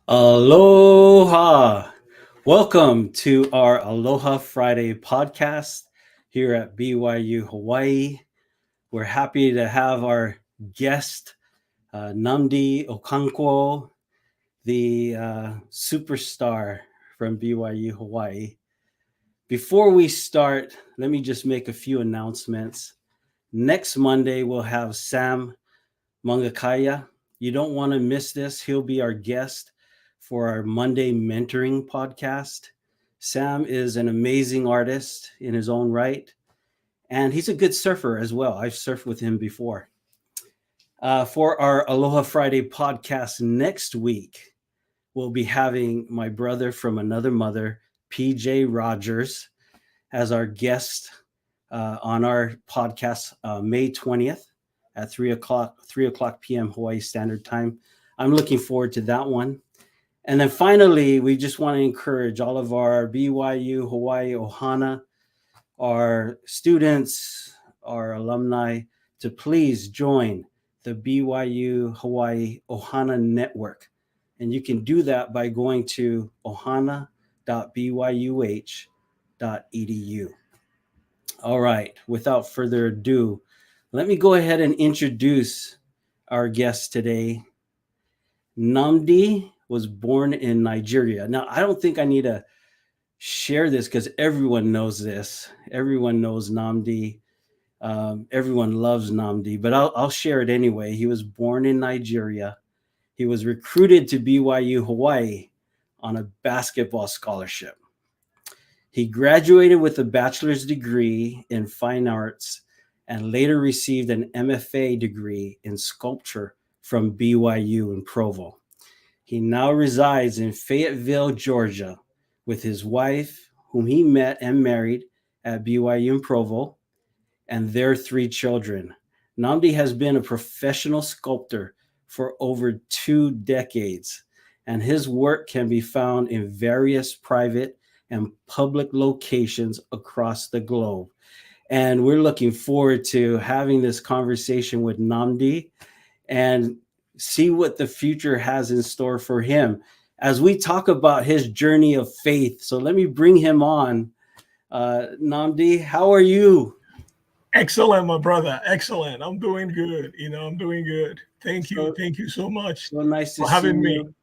Aloha. Welcome to our Aloha Friday podcast here at BYU Hawaii. We're happy to have our guest, Nnamdi Okonkwo, the superstar from BYU Hawaii. Before we start, let me just make a few announcements. Next Monday, we'll have Sam Mangakaya. You don't want to miss this. He'll be our guest for our Monday mentoring podcast. Sam is an amazing artist in his own right, and he's a good surfer as well. I've surfed with him before. For our Aloha Friday podcast next week, we'll be having my brother from another mother, PJ Rogers, as our guest on our podcast May 20th at 3 o'clock p.m. Hawaii Standard Time. I'm looking forward to that one. And then finally, we just want to encourage all of our BYU Hawaii Ohana, our students, our alumni, to please join the BYU Hawaii Ohana Network. And you can do that by going to ohana.byuh.edu. All right, without further ado, let me go ahead and introduce our guest today. Nnamdi was born in Nigeria. Now, I don't think I need to share this because everyone knows this. Everyone knows Nnamdi. Everyone loves Nnamdi, but I'll share it anyway. He was born in Nigeria. He was recruited to BYU Hawaii on a basketball scholarship. He graduated with a bachelor's degree in fine arts and later received an MFA degree in sculpture from BYU in Provo. He now resides in Fayetteville, Georgia, with his wife, whom he met and married at BYU in Provo, and their 3 children. Nnamdi has been a professional sculptor for over 2 decades, and his work can be found in various private and public locations across the globe. And we're looking forward to having this conversation with Nnamdi and see what the future has in store for him as we talk about his journey of faith. So let me bring him on. Nnamdi, how are you? Excellent, my brother. Excellent. I'm doing good. I'm doing good. Thank you. So, Thank you so much so nice to for see having me. you.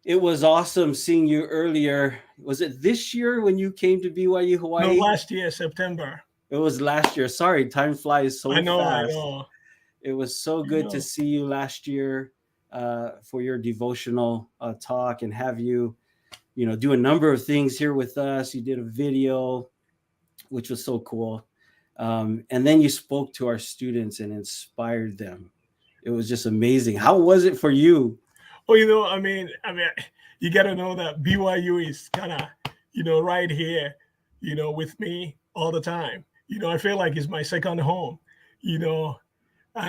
It was awesome seeing you earlier. Was it this year when you came to BYU No, Hawaii? last year, September. It was last year. Sorry, time flies so I know, I fast. know. It was so I good to know. see you last year for your devotional talk and have you, do a number of things here with us. You did a video, which was so cool. And then you spoke to our students and inspired them. It was just amazing. How was it for you? Oh, you got to know that BYU is kind of, right here, with me all the time. I feel like it's my second home, you know,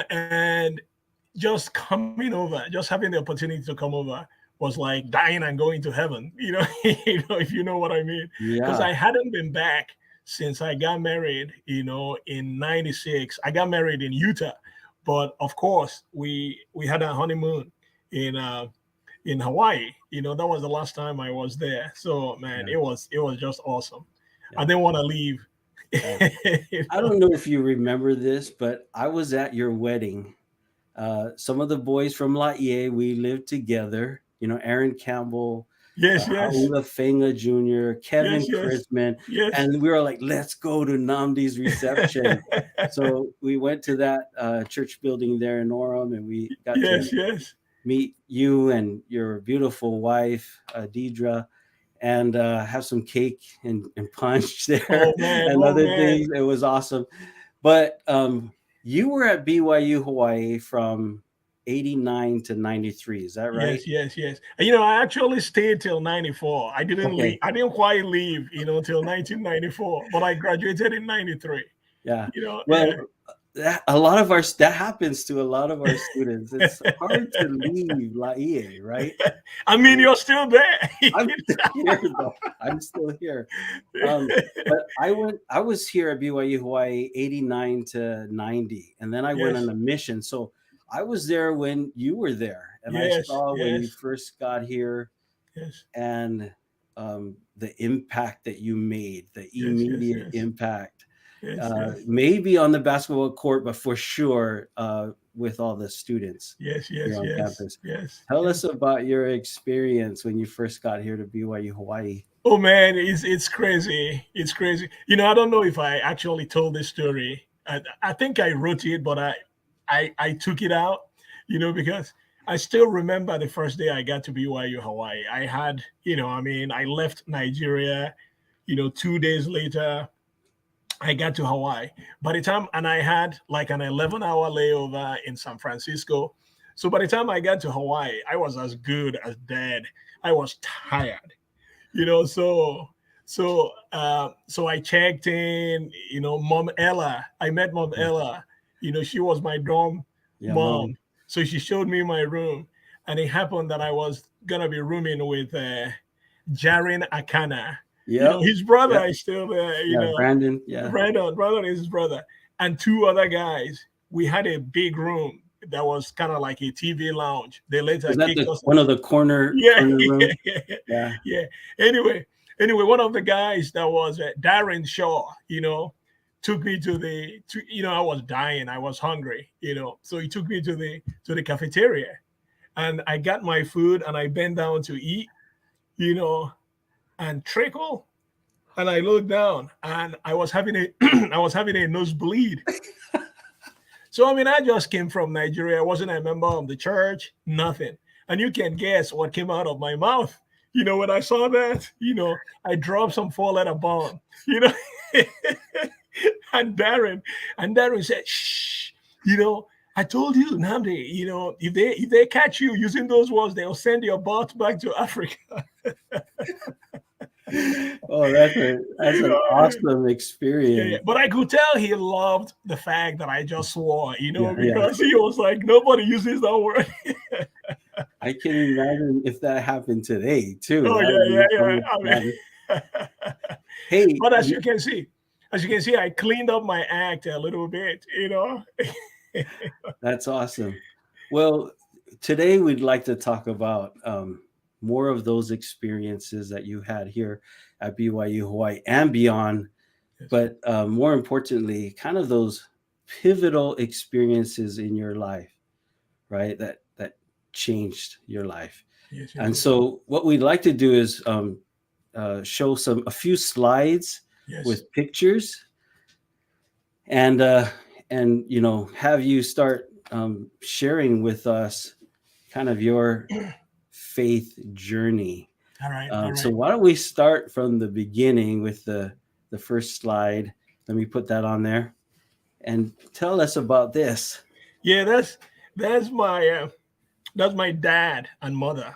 and just coming over, just having the opportunity to come over was like dying and going to heaven, if you know what I mean. Because Yeah. I hadn't been back since I got married, in '96. I got married in Utah, but of course we had a honeymoon in in Hawaii. That was the last time I was there. So man, Yeah. it was just awesome. I Yeah. didn't want to leave. Yeah. I don't know if you remember this, but I was at your wedding. Some of the boys from Laie, we lived together. Aaron Campbell, Yes, yes, Haula Fenga Jr., Kevin yes, yes, Chrisman, yes. and we were like, let's go to Nnamdi's reception. So we went to that church building there in Orem, and we got to Yes, yes. meet you and your beautiful wife, Deidre, and have some cake and punch there Oh man, and oh other man. things. It was awesome. But you were at BYU Hawaii from 89 to 93. Is that right? Yes, yes, yes. And, I actually stayed till '94. I didn't leave. Okay. I didn't quite leave, till 1994. But I graduated in '93. Yeah. Yeah. Well, that happens to a lot of our students. It's hard to leave Laie, right? I mean, you're still there. I'm still here though. I'm still here. But I was here at BYU Hawaii 89 to 90, and then I went Yes. on a mission. So I was there when you were there, and I Yes, saw when you yes, first got here yes, and the impact that you made, the yes, yes, immediate yes, impact, yes, yes, maybe on the basketball court, but for sure with all the students yes, here yes, on yes, campus. yes, Tell us yes. about your experience when you first got here to BYU Hawaii. Oh man, it's crazy. It's crazy. I don't know if I actually told this story. I think I wrote it, but I took it out. Because I still remember the first day I got to BYU Hawaii. I had, I left Nigeria. 2 days later, I got to Hawaii. By the time, and I had like an 11-hour layover in San Francisco. So by the time I got to Hawaii, I was as good as dead. I was tired. So I checked in. Mom Ella. I met Mom Yeah, Ella. She was my dorm yeah, mom. mom. So she showed me my room, and it happened that I was gonna be rooming with Jarin Akana. Yep, His brother yep, is still there. yeah, Brandon, yeah. Brandon is his brother, and two other guys. We had a big room that was kind of like a TV lounge. They later Was that kicked the us. one of the corner Yeah, corner yeah, room? yeah, Yeah, yeah. Anyway, one of the guys that was Darren Shaw, took me I was dying, I was hungry, so he took me to the cafeteria, and I got my food, and I bent down to eat, you know, and trickle, and I looked down, and I was having a I was having a nosebleed. So I just came from Nigeria. I wasn't a member of the church, nothing. And you can guess what came out of my mouth. When I saw that, I dropped some four-letter bomb. You know, and Darren said, "Shh." I told you, Nnamdi. If they catch you using those words, they'll send your butt back to Africa. oh, that's you an know, awesome yeah. experience. But I could tell he loved the fact that I just swore, Yeah, yeah. because he was like, nobody uses that word. I can imagine if that happened today too. Oh That would yeah, be yeah, so yeah. much fun. Hey, But as you can see, I cleaned up my act a little bit. that's awesome. Well, today we'd like to talk about more of those experiences that you had here at BYU Hawaii and beyond, Yes, but more importantly, kind of those pivotal experiences in your life, right? That changed your life. yes, yes, And yes, so, what we'd like to do is show a few slides yes. with pictures, and have you start sharing with us kind of your faith journey. All right, all So right. why don't we start from the beginning with the first slide? Let me put that on there and tell us about this. Yeah, that's my dad and mother.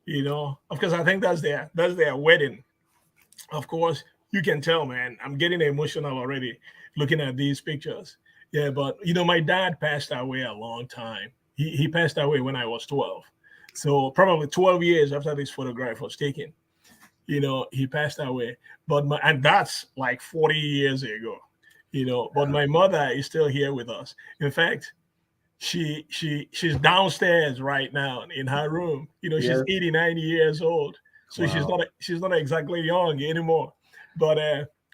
Of course, I think that's their wedding. Of course, you can tell, man. I'm getting emotional already looking at these pictures. Yeah, but my dad passed away a long time. He passed away when I was 12. So probably 12 years after this photograph was taken, he passed away. And that's like 40 years ago. But my mother is still here with us. In fact, she's downstairs right now in her room. She's Yes. 89 years old, so she's Wow. not she's not exactly young anymore. But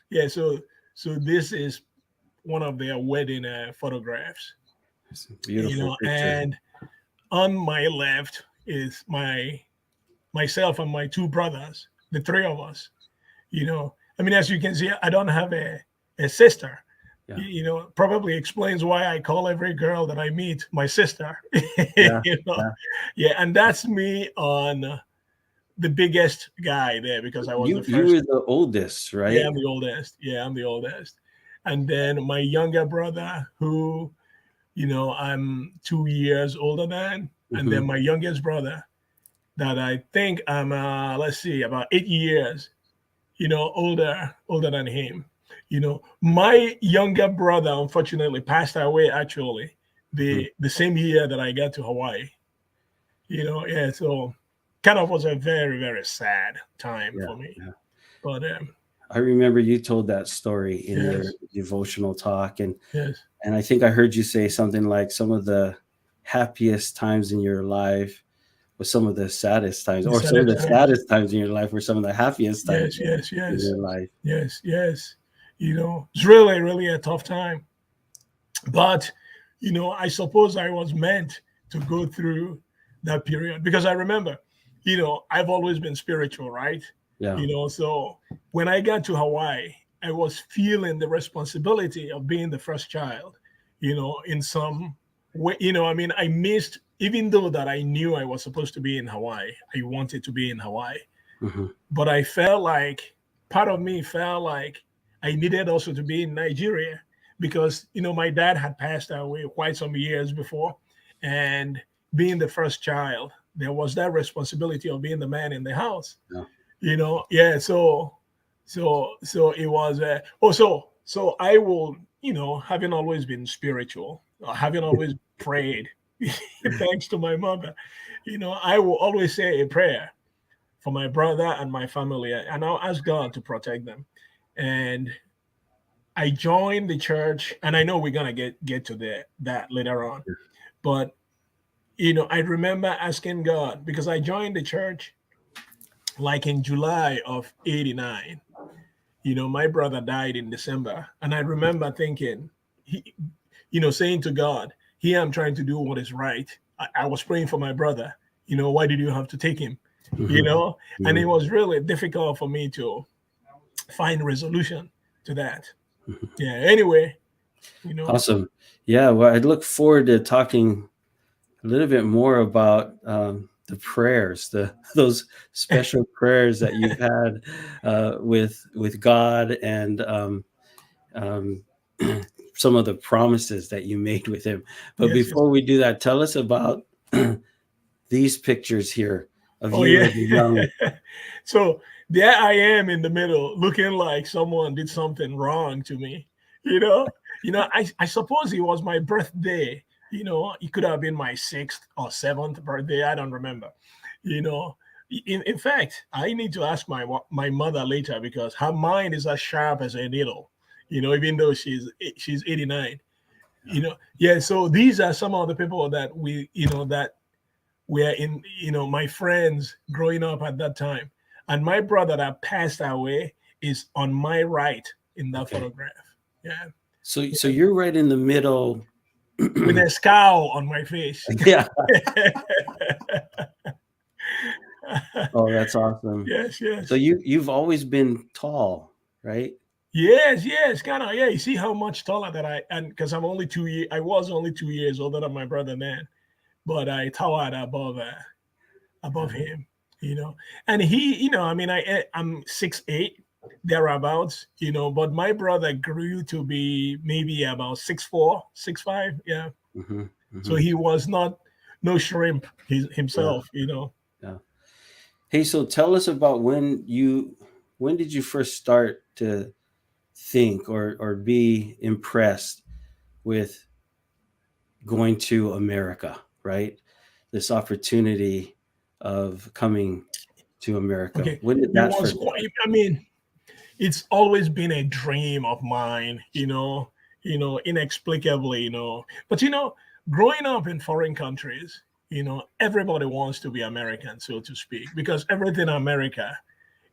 yeah, so this is one of their wedding photographs. It's a beautiful picture. And on my left is myself and my two brothers, the three of us. As you can see, I don't have a sister. Yeah. Probably explains why I call every girl that I meet my sister. Yeah. you know, Yeah. yeah, and that's me on the biggest guy there because I was the You first. were the oldest, Yeah, right? I'm the oldest. Yeah, I'm the oldest. And then my younger brother, who I'm 2 years older than, and then Hmm. my youngest brother that I think I'm let's see, about 8 years older than him. My younger brother unfortunately passed away actually Hmm. the same year that I got to Hawaii. Yeah, so kind of was a very, very sad time Yeah. for me. Yeah. But I remember you told that story in your Yes, devotional talk, yes, and I think I heard you say something like some of the happiest times in your life was some of the saddest times, the or some of saddest the times. saddest times in your life were some of the happiest times Yes, yes, in yes, your life. yes, yes. It's really, really a tough time. But, I suppose I was meant to go through that period because I remember, I've always been spiritual, right? Yeah. So when I got to Hawaii, I was feeling the responsibility of being the first child, in some way. I missed, even though that I knew I was supposed to be in Hawaii, I wanted to be in Hawaii, Hmm. but I felt like part of me felt like I needed also to be in Nigeria because my dad had passed away quite some years before, and being the first child, there was that responsibility of being the man in the house. Yeah. Yeah. So it was. So I will, having always been spiritual, having always prayed, thanks to my mother, I will always say a prayer for my brother and my family, and I'll ask God to protect them. And I joined the church, and I know we're gonna get to that later on. But I remember asking God because I joined the church like in July of '89. My brother died in December, and I remember thinking, saying to God, "Here I'm trying to do what is right." I was praying for my brother. Why did you have to take him? You Hmm. know, and Hmm. it was really difficult for me to find resolution to that. Yeah. Anyway, you know. Awesome. Yeah. Well, I look forward to talking a little bit more about the prayers, the those special prayers that you've had with God, and um, some of the promises that you made with Him. But Yes. Yes. before we do that, tell us about these pictures here of Oh you yeah. as a young. So there I am in the middle, looking like someone did something wrong to me. You know. I suppose it was my birthday. It could have been my sixth or seventh birthday. I don't remember. You know. In fact, I need to ask my mother later because her mind is as sharp as a needle. Even though she's 89. Yeah. So these are some of the people that that were in, my friends growing up at that time. And my brother that passed away is on my right in that Okay, photograph. Yeah. so you're right in the middle. With a scowl on my face. Yeah. Oh, that's awesome. Yes, So yes. you've always been tall, right? Yes, yes, kind of. Yeah, you see how much taller that and because I was only 2 years older than my brother then, but I towered above Yeah. him, you know. And he, I'm 6'8", thereabouts, but my brother grew to be maybe about 6'4", 6'5", yeah. Hmm. So Hmm. he was not no shrimp Yeah. himself. Yeah. Hey, so tell us about when did you first start to think or be impressed with going to America, right? This opportunity of coming to America. Okay, When did it that was first quite. happen? I mean, it's always been a dream of mine, inexplicably, But growing up in foreign countries, everybody wants to be American, so to speak, because everything in America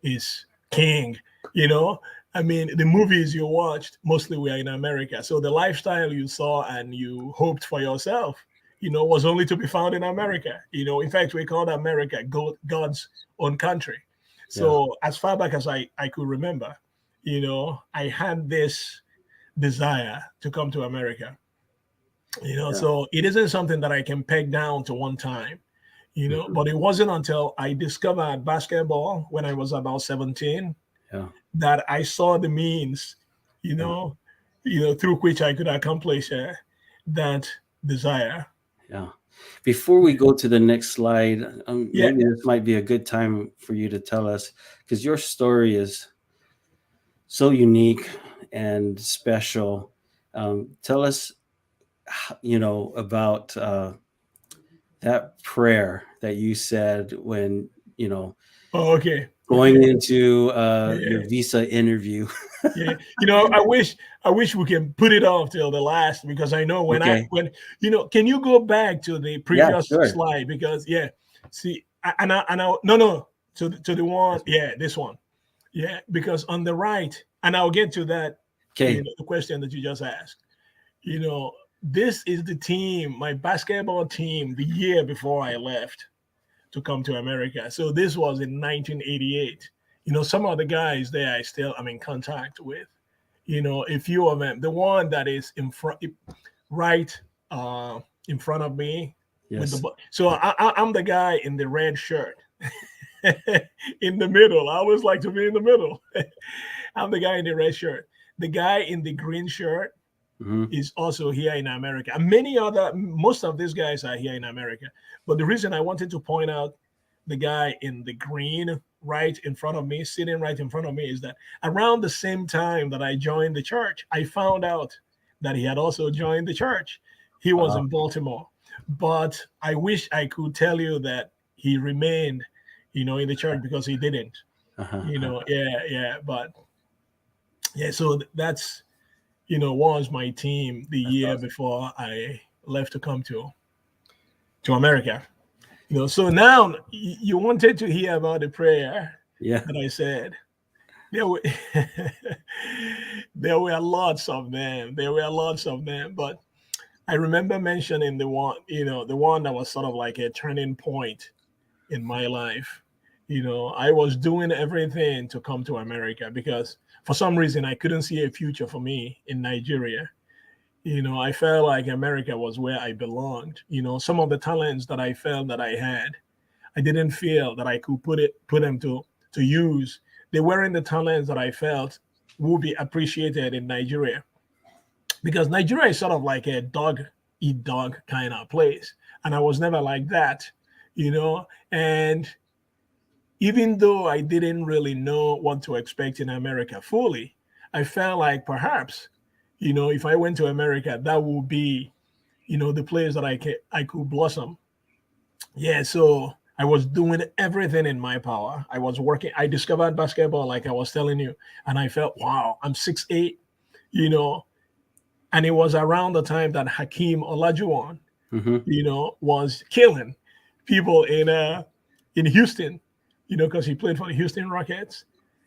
is king, you know. I mean, the movies you watched mostly were in America. So the lifestyle you saw and you hoped for yourself, was only to be found in America. In fact, we called America God's own country. Yeah. So as far back as I could remember, I had this desire to come to America. Yeah. So it isn't something that I can peg down to one time, Hmm. but it wasn't until I discovered basketball when I was about 17 Yeah. that I saw the means, you Yeah. know, through which I could accomplish that desire. Yeah. Before we go to the next slide, Yeah. maybe this might be a good time for you to tell us, because your story is so unique and special. Tell us, about that prayer that you said when, Oh, okay. going into Yeah. your visa interview. Yeah, I wish we can put it off till the last, because I know Okay. can you go back to the Yeah, previous sure. slide? Because see, no, to the one, this one, because on the right, and I'll get to that, Okay. the question that you just asked. This is the team, my basketball team, the year before I left to come to America. So this was in 1988. Some of the guys there I still am in contact with. A few of them. The one that is right in front of me with Yes. so I'm the guy in the red shirt in the middle. I always like to be in the middle. I'm the guy in the red shirt. The guy in the green shirt Hmm. is also here in America. And most of these guys are here in America. But the reason I wanted to point out the guy in the green right in front of me, sitting right in front of me, is that around the same time that I joined the church, I found out that he had also joined the church. He was Wow. in Baltimore. But I wish I could tell you that he remained, in the church, because he didn't. Uh-huh. But so that's was my team the That's year awesome. before I left to come to America. So now you wanted to hear about the prayer Yeah. that I said. There were there were lots of them. There were lots of them, but I remember mentioning the one that was sort of like a turning point in my life. I was doing everything to come to America because for some reason I couldn't see a future for me in Nigeria. I felt like America was where I belonged. Some of the talents that I felt that I had, I didn't feel that I could put them to use. They weren't the talents that I felt would be appreciated in Nigeria, because Nigeria is sort of like a dog eat dog kind of place, and I was never like that, And even though I didn't really know what to expect in America fully, I felt like perhaps, if I went to America, that would be, the place that I could blossom. So I was doing everything in my power. I was working. I discovered basketball, like I was telling you, and I felt, wow, I'm 6'8", you know. And it was around the time that Hakeem Olajuwon, Hmm. was killing people in Houston, because he played for the Houston Rockets.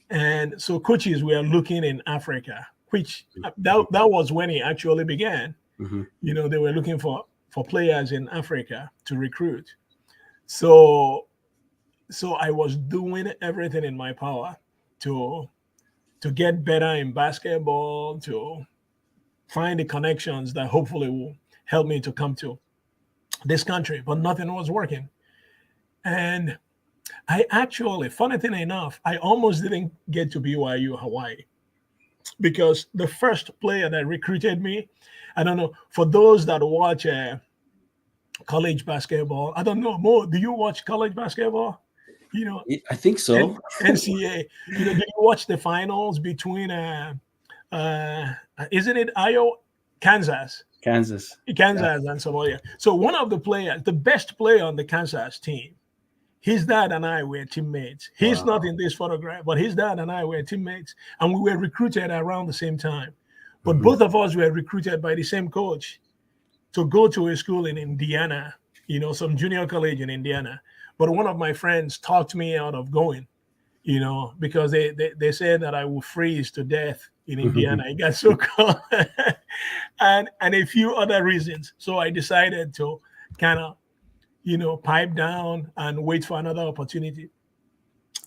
And so coaches were looking in Africa, which that was when he actually began. Hmm. They were looking for players in Africa to recruit. So I was doing everything in my power to get better in basketball, to find the connections that hopefully will help me to come to this country, but nothing was working. And I actually, funny thing enough, I almost didn't get to BYU Hawaii, because the first player that recruited me, I don't know, for those that watch college basketball, I don't know, Mo, do you watch college basketball? You know, I think so. NCAA. Did you watch the finals between isn't it Iowa, Kansas, Kansas. Yeah. Kansas and Somalia? So one of the players, the best player on the Kansas team, his dad and I were teammates. He's Wow. not in this photograph, but his dad and I were teammates, and we were recruited around the same time. But Hmm. both of us were recruited by the same coach to go to a school in Indiana, some junior college in Indiana. But one of my friends talked me out of going, because they said that I would freeze to death in Indiana. It got so cold, and a few other reasons. So I decided to kind of, pipe down and wait for another opportunity.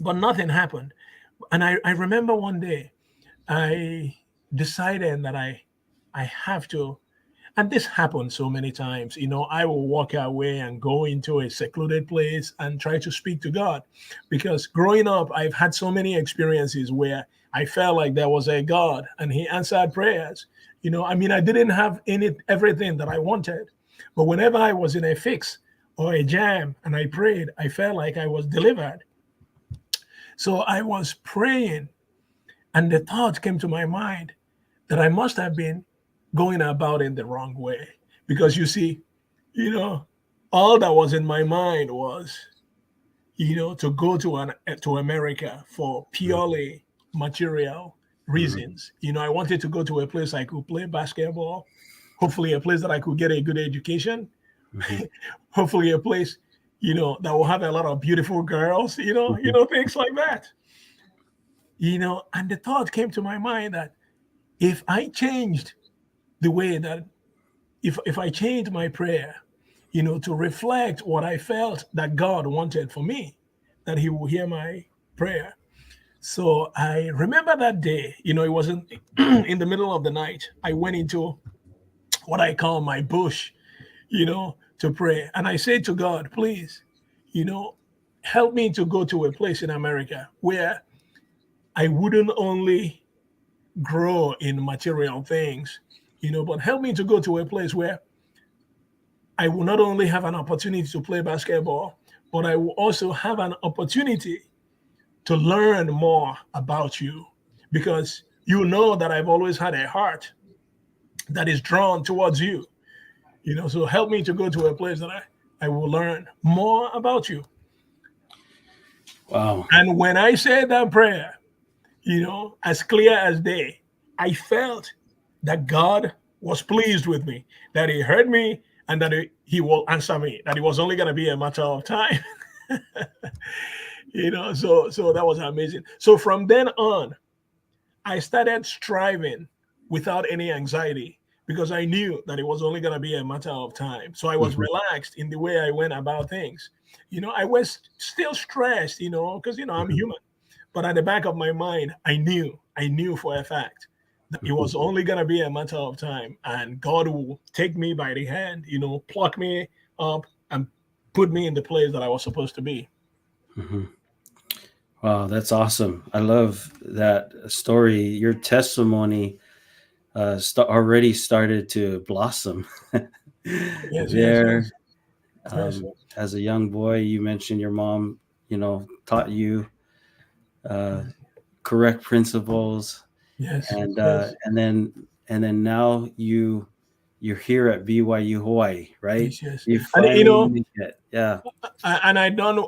But nothing happened. And I remember one day I decided that I have to, and this happens so many times. I will walk away and go into a secluded place and try to speak to God, because growing up I've had so many experiences where I felt like there was a God and he answered prayers. I didn't have everything that I wanted, but whenever I was in a fix or a jam and I prayed, I felt like I was delivered. So I was praying, and the thought came to my mind that I must have been going about it the wrong way. Because you see, you know, all that was in my mind was, to go to America for purely material reasons. I wanted to go to a place I could play basketball, hopefully a place that I could get a good education, hopefully a place, that will have a lot of beautiful girls, things like that. And the thought came to my mind that if I changed the way that if I changed my prayer, to reflect what I felt that God wanted for me, that He will hear my prayer. So I remember that day, it wasn't in the middle of the night. I went into what I call my bush, to pray. And I said to God, please, help me to go to a place in America where I wouldn't only grow in material things, but help me to go to a place where I will not only have an opportunity to play basketball, but I will also have an opportunity to learn more about you, because that I've always had a heart that is drawn towards you. So help me to go to a place that I will learn more about you. Wow. And when I said that prayer, as clear as day, I felt that God was pleased with me, that He heard me, and that He will answer me, that it was only going to be a matter of time. So that was amazing. So from then on, I started striving without any anxiety, because I knew that it was only going to be a matter of time. So I was relaxed in the way I went about things. I was still stressed, because, I'm human. But at the back of my mind, I knew for a fact that it was only going to be a matter of time, and God will take me by the hand, pluck me up and put me in the place that I was supposed to be. Wow, that's awesome. I love that story. Your testimony already started to blossom Yes, there. yes. As a young boy, you mentioned your mom, taught you correct principles, Yes. and then now you're here at BYU Hawaii, right? Yes. You And finally make it. Yeah. and I don't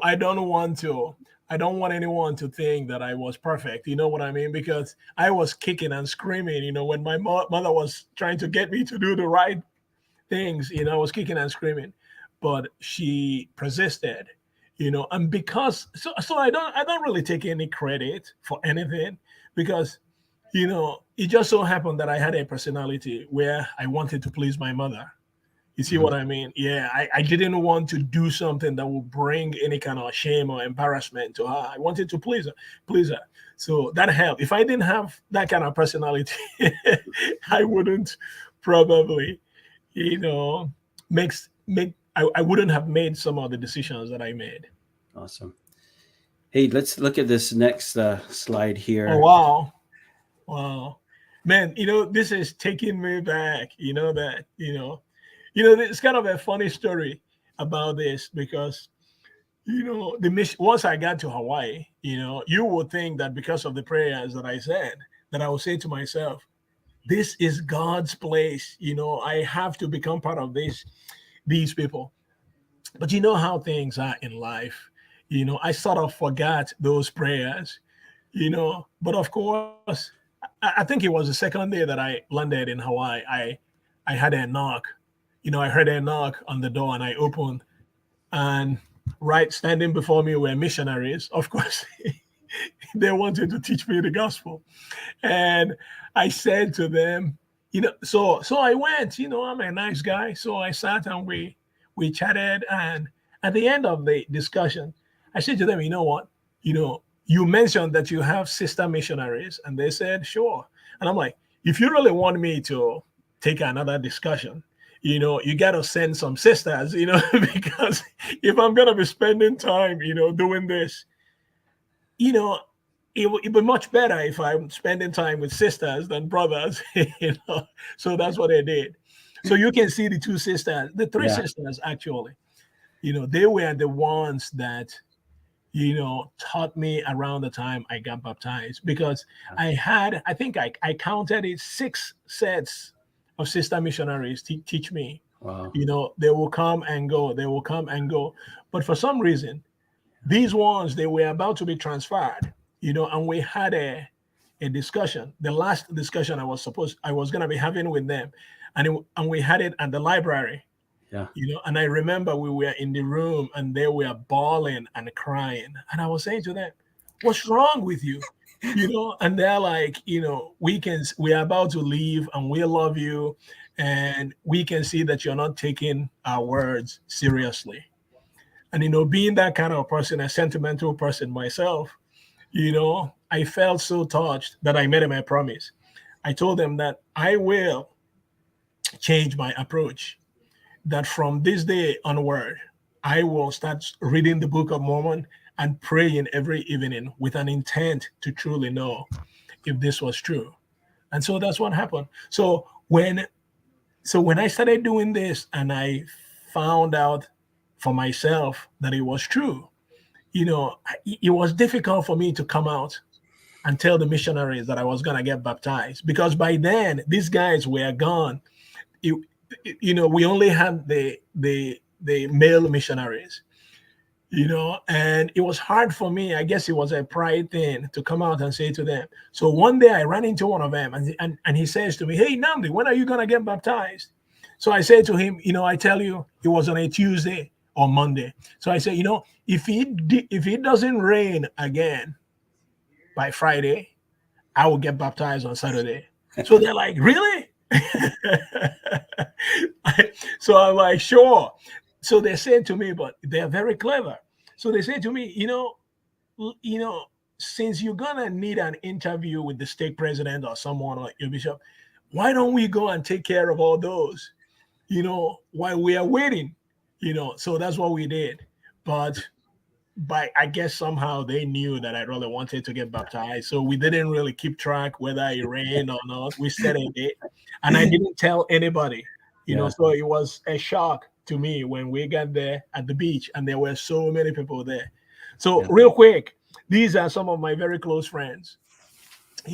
want anyone to think that I was perfect. You know what I mean? Because I was kicking and screaming, when my mother was trying to get me to do the right things, I was kicking and screaming, but she persisted, and because so I don't really take any credit for anything, because it just so happened that I had a personality where I wanted to please my mother. You see what I mean? Yeah, I didn't want to do something that would bring any kind of shame or embarrassment to her. I wanted to please her. So that helped. If I didn't have that kind of personality, I wouldn't probably, I wouldn't have made some of the decisions that I made. Awesome. Hey, let's look at this next slide Oh here. wow, man! This is taking me back. It's kind of a funny story about this, because the mission. Once I got to Hawaii, you would think that because of the prayers that I said, that I would say to myself, "This is God's place." I have to become part of these people. But you know how things are in life. I sort of forgot those prayers. But of course, I think it was the second day that I landed in Hawaii. I had a knock. I heard a knock on the door, and I opened, and right standing before me were missionaries. Of course, they wanted to teach me the gospel, and I said to them, so I went. I'm a nice guy, so I sat and we chatted, and at the end of the discussion, I said to them, you know what, you mentioned that you have sister missionaries, and they said sure, and I'm like, if you really want me to take another discussion, you got to send some sisters, because if I'm gonna be spending time, doing this, you know, it'd be much better if I'm spending time with sisters than brothers, So that's what they did. So you can see the two sisters, the three Yeah. sisters actually. They were the ones that taught me around the time I got baptized, because I think I counted it 6 sets of sister missionaries teach me. Wow. They will come and go, they will come and go. But for some reason, These ones, they were about to be transferred, and we had a discussion, the last discussion I was gonna be having with them, and we had it at the library, Yeah. and I remember we were in the room and they were bawling and crying, and I was saying to them, "What's wrong with you?" And they're like, we are about to leave and we love you, and we can see that you're not taking our words seriously. And being that kind of person, a sentimental person myself, I felt so touched that I made him a promise. I told them that I will change my approach, that from this day onward, I will start reading the Book of Mormon and praying every evening with an intent to truly know if this was true. And so that's what happened. So when I started doing this and I found out for myself that it was true, it was difficult for me to come out and tell the missionaries that I was going to get baptized, because by then these guys were gone. You, we only had the male missionaries, and it was hard for me. I guess it was a pride thing to come out and say to them. So one day I ran into one of them, and he says to me, "Hey, Nnamdi, when are you going to get baptized?" So I said to him, I tell you, it was on a Tuesday or Monday. So I said, if it doesn't rain again by Friday, I will get baptized on Saturday. So they're like, "Really?" So I'm like, "Sure." So they said to me, but they're very clever. So they said to me, since you're gonna need an interview with the stake president or someone or your bishop, why don't we go and take care of all those, while we are waiting, So that's what we did. But I guess somehow they knew that I really wanted to get baptized. So we didn't really keep track whether it rained or not. We set a date, and I didn't tell anybody, Yeah. So it was a shock to me when we got there at the beach and there were so many people there. So real quick, these are some of my very close friends.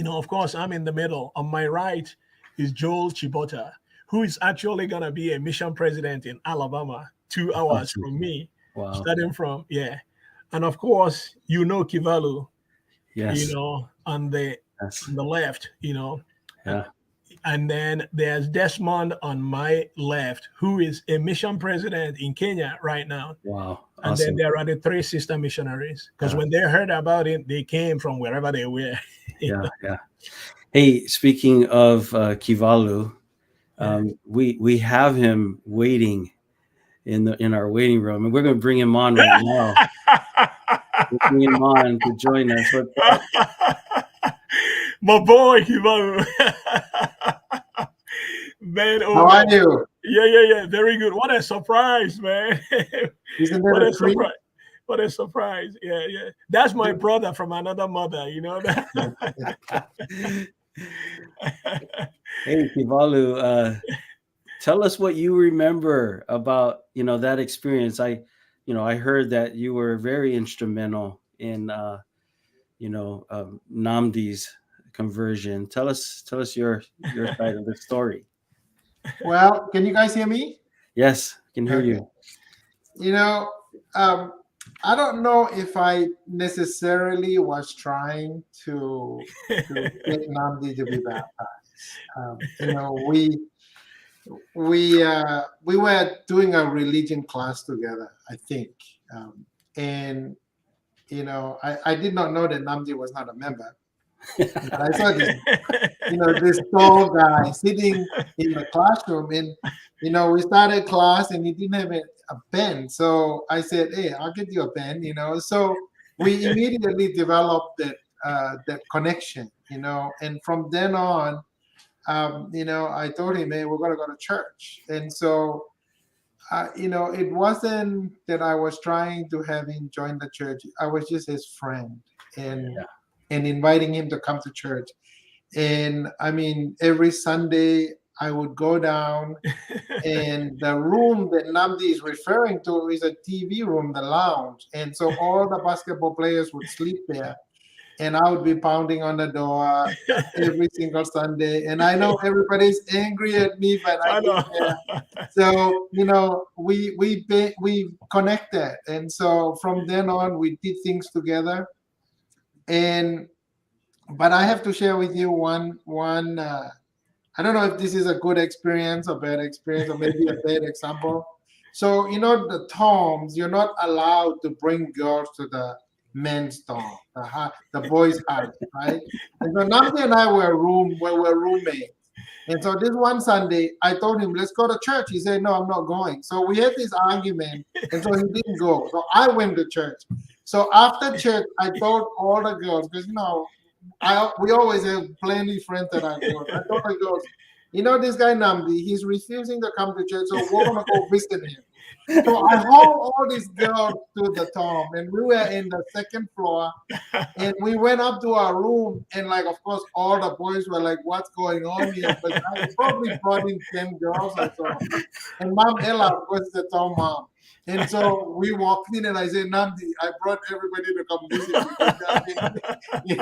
Of course, I'm in the middle. On my right is Joel Chibota, who is actually going to be a mission president in Alabama, 2 hours Awesome. from me, Wow. starting from, yeah. And of course, Kivalu, Yes. on the Yes. left, Yeah. and then there's Desmond on my left, who is a mission president in Kenya right now. Wow. And Awesome. then there are the 3 sister missionaries, because when they heard about it, they came from wherever they were. Yeah. Hey, speaking of Kivalu, we have him waiting in our waiting room, and we're going to bring him on right now. We'll bring him on to join us. My boy, Kivalu. Man, how are you? Yeah. Very good. What a surprise, man. Isn't What that a a treat? surprise. What a surprise. Yeah. That's my brother from another mother, Hey, Kivalu, tell us what you remember about, that experience. I heard that you were very instrumental in, Nnamdi's conversion. Tell us your side of the story. Well, can you guys hear me? Yes, I can hear Okay. you. I don't know if I necessarily was trying to get Nnamdi to be baptized. We were doing a religion class together, I think, and I did not know that Nnamdi was not a member. But I saw this tall guy sitting in the classroom, and we started class, and he didn't have a pen. So I said, "Hey, I'll get you a pen." So we immediately developed that connection, and from then on, I told him, "Hey, we're gonna go to church," and so. It wasn't that I was trying to have him join the church. I was just his friend, and inviting him to come to church. And I mean, every Sunday I would go down, and the room that Nnamdi is referring to is a TV room, the lounge. And so all the basketball players would sleep there. and I would be pounding on the door every single Sunday. And I know everybody's angry at me, but I I didn't know. care. So we connected, and so from then on we did things together. And but I have to share with you one. I don't know if this is a good experience or bad experience or maybe a bad example. So the toms, you're not allowed to bring girls to the men's dorm, the boys' house, right? And so Namdi and I were roommates. And so this one Sunday, I told him, let's go to church. He said, no, I'm not going. So we had this argument, and so he didn't go. So I went to church. So after church, I told all the girls, because we always have plenty friends that are girls. I told the girls, this guy Namdi, he's refusing to come to church, so we're gonna go visit him. So I hauled all these girls to the tom, and we were in the second floor, and we went up to our room, and like, of course, all the boys were like, "What's going on here?" But I probably brought in 10 girls or so, and Mom Ella was the tom mom. And so we walked in, and I said, "Nnamdi, I brought everybody to come visit you."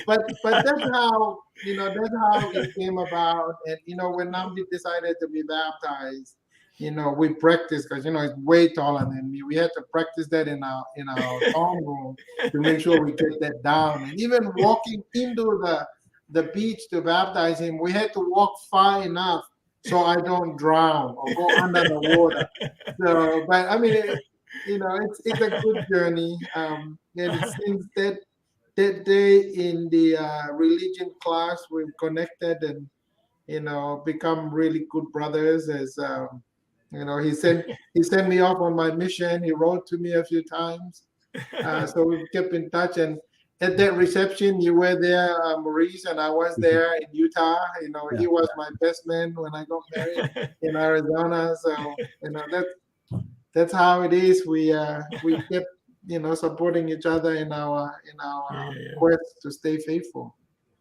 But that's how it came about. And when Nnamdi decided to be baptized, we practiced because he's way taller than me. We had to practice that in our dorm room to make sure we get that down. And even walking into the beach to baptize him, we had to walk far enough so I don't drown or go under the water. So, but I mean, it's a good journey. And since that day in the religion class, we've connected and become really good brothers. As he sent me off on my mission. He wrote to me a few times, so we kept in touch. And at that reception, you were there, Maurice, and I was there in Utah. He was my best man when I got married in Arizona. So that's how it is. We kept supporting each other in our quest to stay faithful.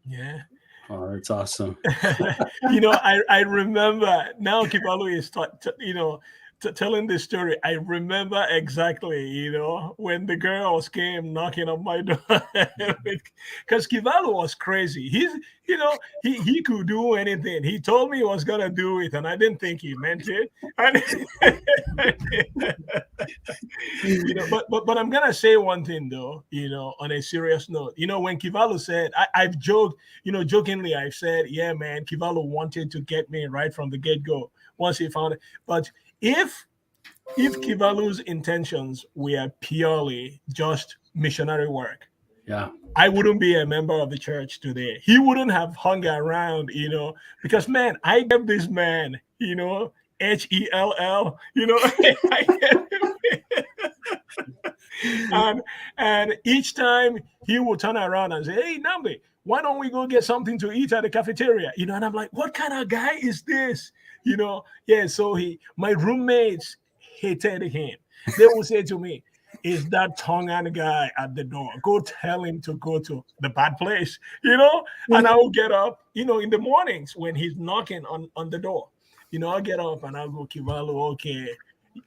Yeah. Oh, that's awesome. I remember now Kivalu is telling this story. I remember exactly, when the girls came knocking on my door, because Kivalu was crazy. He could do anything. He told me he was gonna do it, and I didn't think he meant it. But I'm gonna say one thing though, on a serious note. When Kivalu said, I've joked, jokingly, I've said, yeah, man, Kivalu wanted to get me right from the get-go once he found it. But if Kivalu's intentions were purely just missionary work, yeah, I wouldn't be a member of the church today. He wouldn't have hung around, because man, I gave this man, HELL, I gave him. and each time he would turn around and say, hey, Nnamdi, why don't we go get something to eat at the cafeteria? And I'm like, what kind of guy is this? So my roommates hated him. They would say to me, is that Tongan guy at the door? Go tell him to go to the bad place, And I will get up, in the mornings when he's knocking on the door. I'll get up and I'll go, Kivalu, okay,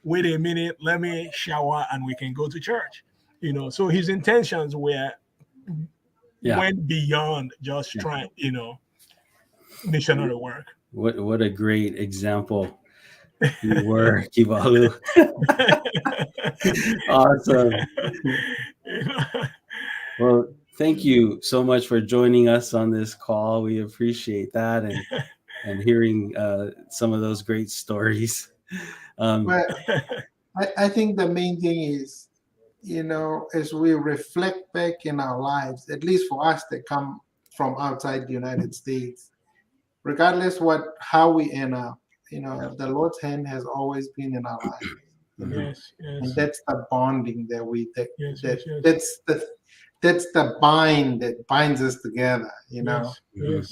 wait a minute, let me shower and we can go to church. So his intentions went beyond just trying, missionary work. What a great example you were, Kivalu. Awesome. Well, thank you so much for joining us on this call. We appreciate that and hearing some of those great stories. But I think the main thing is, as we reflect back in our lives, at least for us that come from outside the United States, regardless how we end up, the Lord's hand has always been in our lives. Yes. And that's the bonding that we take. Yes. That's the bind that binds us together, Yes.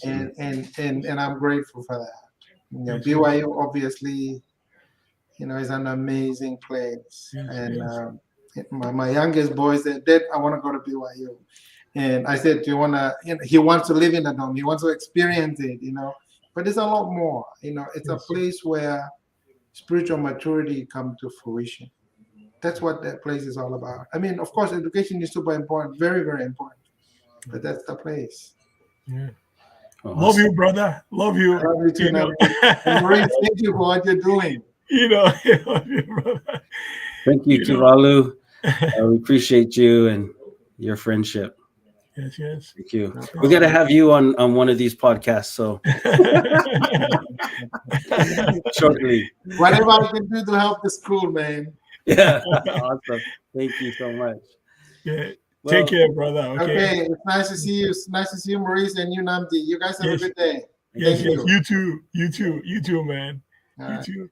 And I'm grateful for that. Yes, BYU obviously, is an amazing place. Yes, and my youngest boy said, Dad, I want to go to BYU. And I said, do you want to, he wants to live in the dome. He wants to experience it, but it's a lot more, it's a place where spiritual maturity comes to fruition. That's what that place is all about. I mean, of course, education is super important, very, very important. but that's the place. Yeah. Oh, Love you, brother. Love you. I love you too, You know, Nnamdi. And Maurice, thank you for what you're doing. you know, love you, brother. thank you, You know. Kivalu. We appreciate you and your friendship. Yes, yes. Thank you. No We got to problem. have you on one of these podcasts. So shortly. Whatever I can do to help the school, man. Yeah. Awesome. Thank you so much. Yeah. Well, Take care, brother. Okay, it's nice to see you. It's nice to see you, Maurice, and you, Nnamdi. You guys have Yes. a good day. Yes, Thank yes. you. You too. You too. You too, man. All You right. too.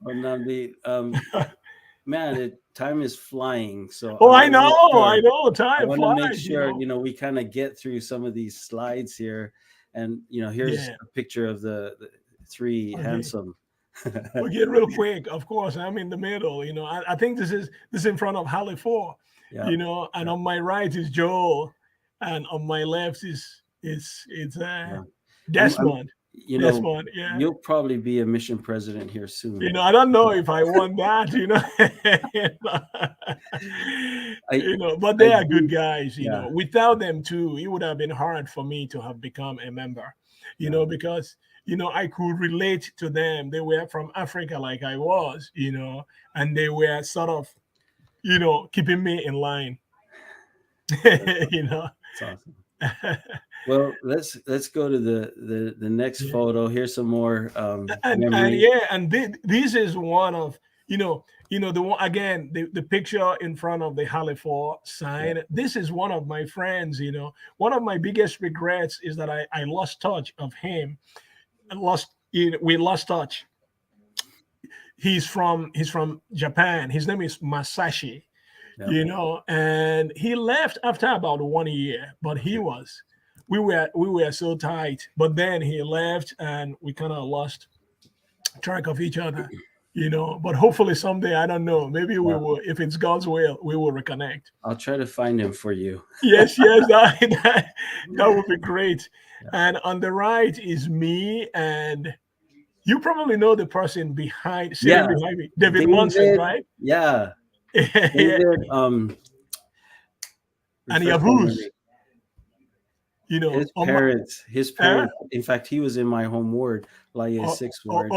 well, Nnamdi, man, time is flying. So Oh, I I wanna make know. sure- I know. I Time want to make flies. sure You know? we kind of get through some of these slides here, and here's Yeah. a picture of the three Okay. handsome. Okay, real quick. Of course, I'm in the middle. You know, I think this is in front of Halle 4. Yeah. You know, and on my right is Joel, and on my left is Desmond. Desmond, yeah. You'll probably be a mission president here soon. You know, I don't know if I want that. But they are good guys. You know, without them too, it would have been hard for me to have become a member. You know, because I could relate to them. They were from Africa, like I was. And they were sort of, keeping me in line. It's awesome. Well, let's go to the next photo. Here's some more this is one of the one again, the picture in front of the Halle 4 sign. Yeah. This is one of my friends. One of my biggest regrets is that I lost touch of him. We lost touch. He's from Japan. His name is Masashi. Yeah. And he left after about 1 year, but we were so tight, but then he left and we kind of lost track of each other, but hopefully someday, I don't know, maybe we will, if it's God's will, we will reconnect. I'll try to find him for you. Yes, that would be great. Yeah. And on the right is me, and you probably know the person behind me, David Monson, right? Yeah. David, and Yavuz. His parents. In fact, he was in my home ward, like 6th ward.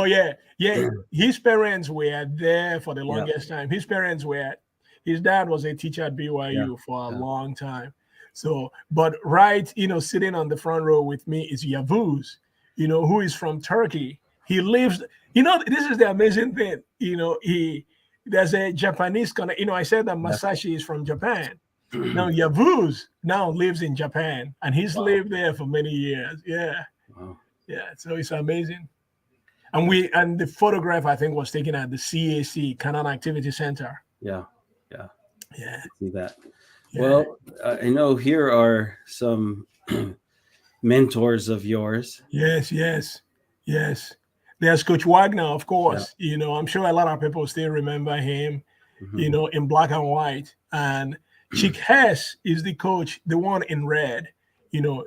Yeah. His parents were there for the longest time. His dad was a teacher at BYU for a long time. So, but sitting on the front row with me is Yavuz, who is from Turkey. He lives. This is the amazing thing. There's a Japanese kind of. I said that Masashi is from Japan. Now Yavuz now lives in Japan, and he's lived there for many years. Yeah. Wow. Yeah. So it's amazing. And the photograph, I think, was taken at the CAC, Canaan Activity Center. Yeah. See that. Yeah. Well, I know here are some mentors of yours. Yes. There's Coach Wagner, of course. Yeah. I'm sure a lot of people still remember him. Mm-hmm. In black and white. And Chick Hess is the coach, the one in red. He was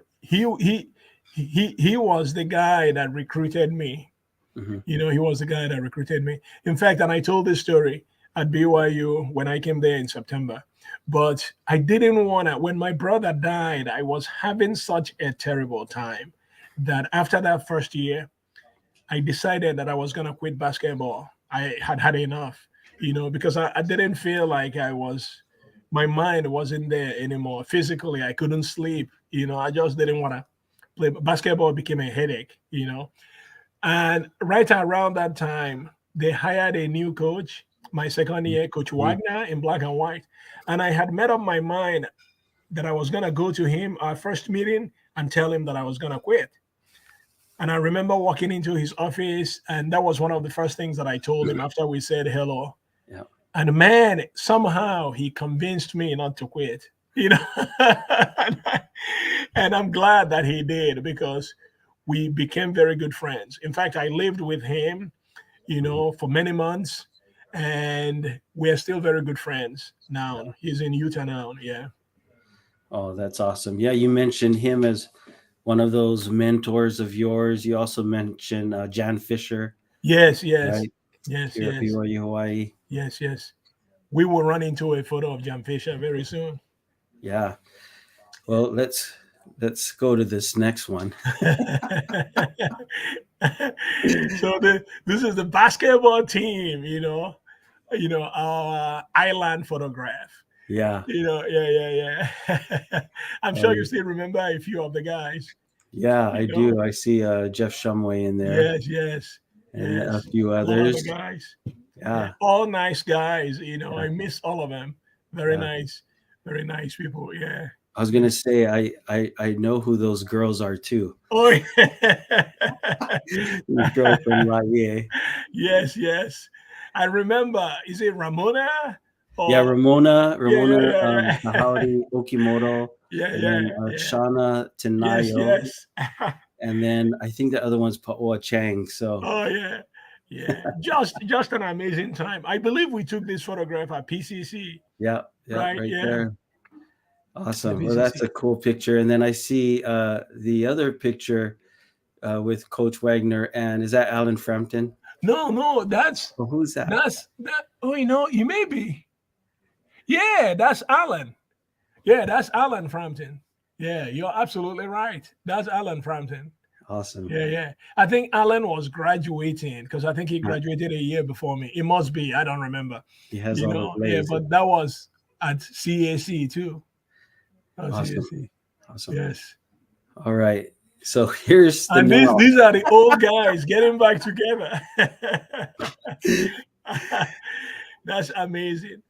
the guy that recruited me. Mm-hmm. He was the guy that recruited me. In fact, and I told this story at BYU when I came there in September. But I didn't want to. When my brother died, I was having such a terrible time that after that first year, I decided that I was going to quit basketball. I had enough, because I didn't feel like my mind wasn't there anymore. Physically, I couldn't sleep. I just didn't want to play. Basketball became a headache, And right around that time, they hired a new coach, my second year, Coach Wagner, in black and white. And I had made up my mind that I was going to go to him, our first meeting, and tell him that I was going to quit. And I remember walking into his office, and that was one of the first things that I told him after we said hello. Yeah. And man, somehow he convinced me not to quit, and I'm glad that he did, because we became very good friends. In fact, I lived with him, for many months, and we're still very good friends now. Yeah. He's in Utah now. Yeah. Oh, that's awesome. Yeah. You mentioned him as one of those mentors of yours. You also mentioned Jan Fisher. Yes. Right? Yes. Here at BYU Hawaii. Yes. We will run into a photo of Jan Fisher very soon. Yeah. Well, let's go to this next one. So this is the basketball team, our island photograph. Yeah. Yeah. I'm sure you Um, still remember a few of the guys. yeah, You I know, do. I see Jeff Shumway in there and a yes. few A lot of the others. guys. Yeah, Yeah. all nice guys. Yeah. I miss all of them. Yeah. Very nice people. Yeah. I was Yeah. gonna say I know who those girls are too. Oh, yeah. These girls from Laie. Yes. I remember. Is it Ramona? Yeah, Or Ramona yeah. Kahauti Okimoto, and then Yeah. Shauna Tanayo, Yes. and then I think the other one's Paoa Chang. So Oh yeah. Just an amazing time. I believe we took this photograph at PCC, yeah, right? right Yeah, there. the Awesome. Well, that's PCC. a cool picture. And then I see the other picture with Coach Wagner, and is that Alan Frampton? No, Oh, who's that? that. Oh, you may be. Yeah, that's Alan. Yeah, that's Alan Frampton. Yeah, you're absolutely right. That's Alan Frampton. Awesome. Yeah. I think Alan was graduating because I think he Yeah, graduated a year before me. It must be. I don't remember. he has all the Yeah, blaze. but that was at CAC too. Oh, Awesome. CAC. Awesome. Yes. All right. So here's the And now. these are the old guys getting back together. That's amazing.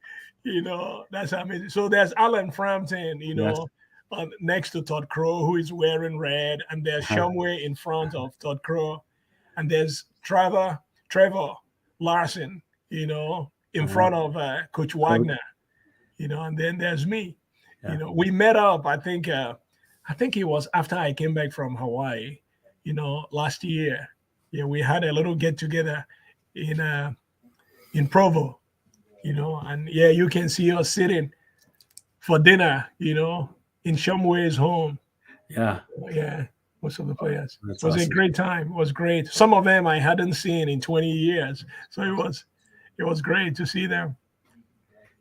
That's amazing. So there's Alan Frampton, Yes. next to Todd Crow, who is wearing red, and there's Uh-huh. Shumway in front of Todd Crow, and there's Trevor Larson, in Uh-huh. front of Coach Coach. Wagner, and then there's me. Yeah. We met up. I think it was after I came back from Hawaii, last year. Yeah, we had a little get together in Provo, and yeah, you can see us sitting for dinner, in Shumway's home. Yeah. Yeah, most of the players. That's It was a awesome. great time. It was great. Some of them I hadn't seen in 20 years, so it was great to see them.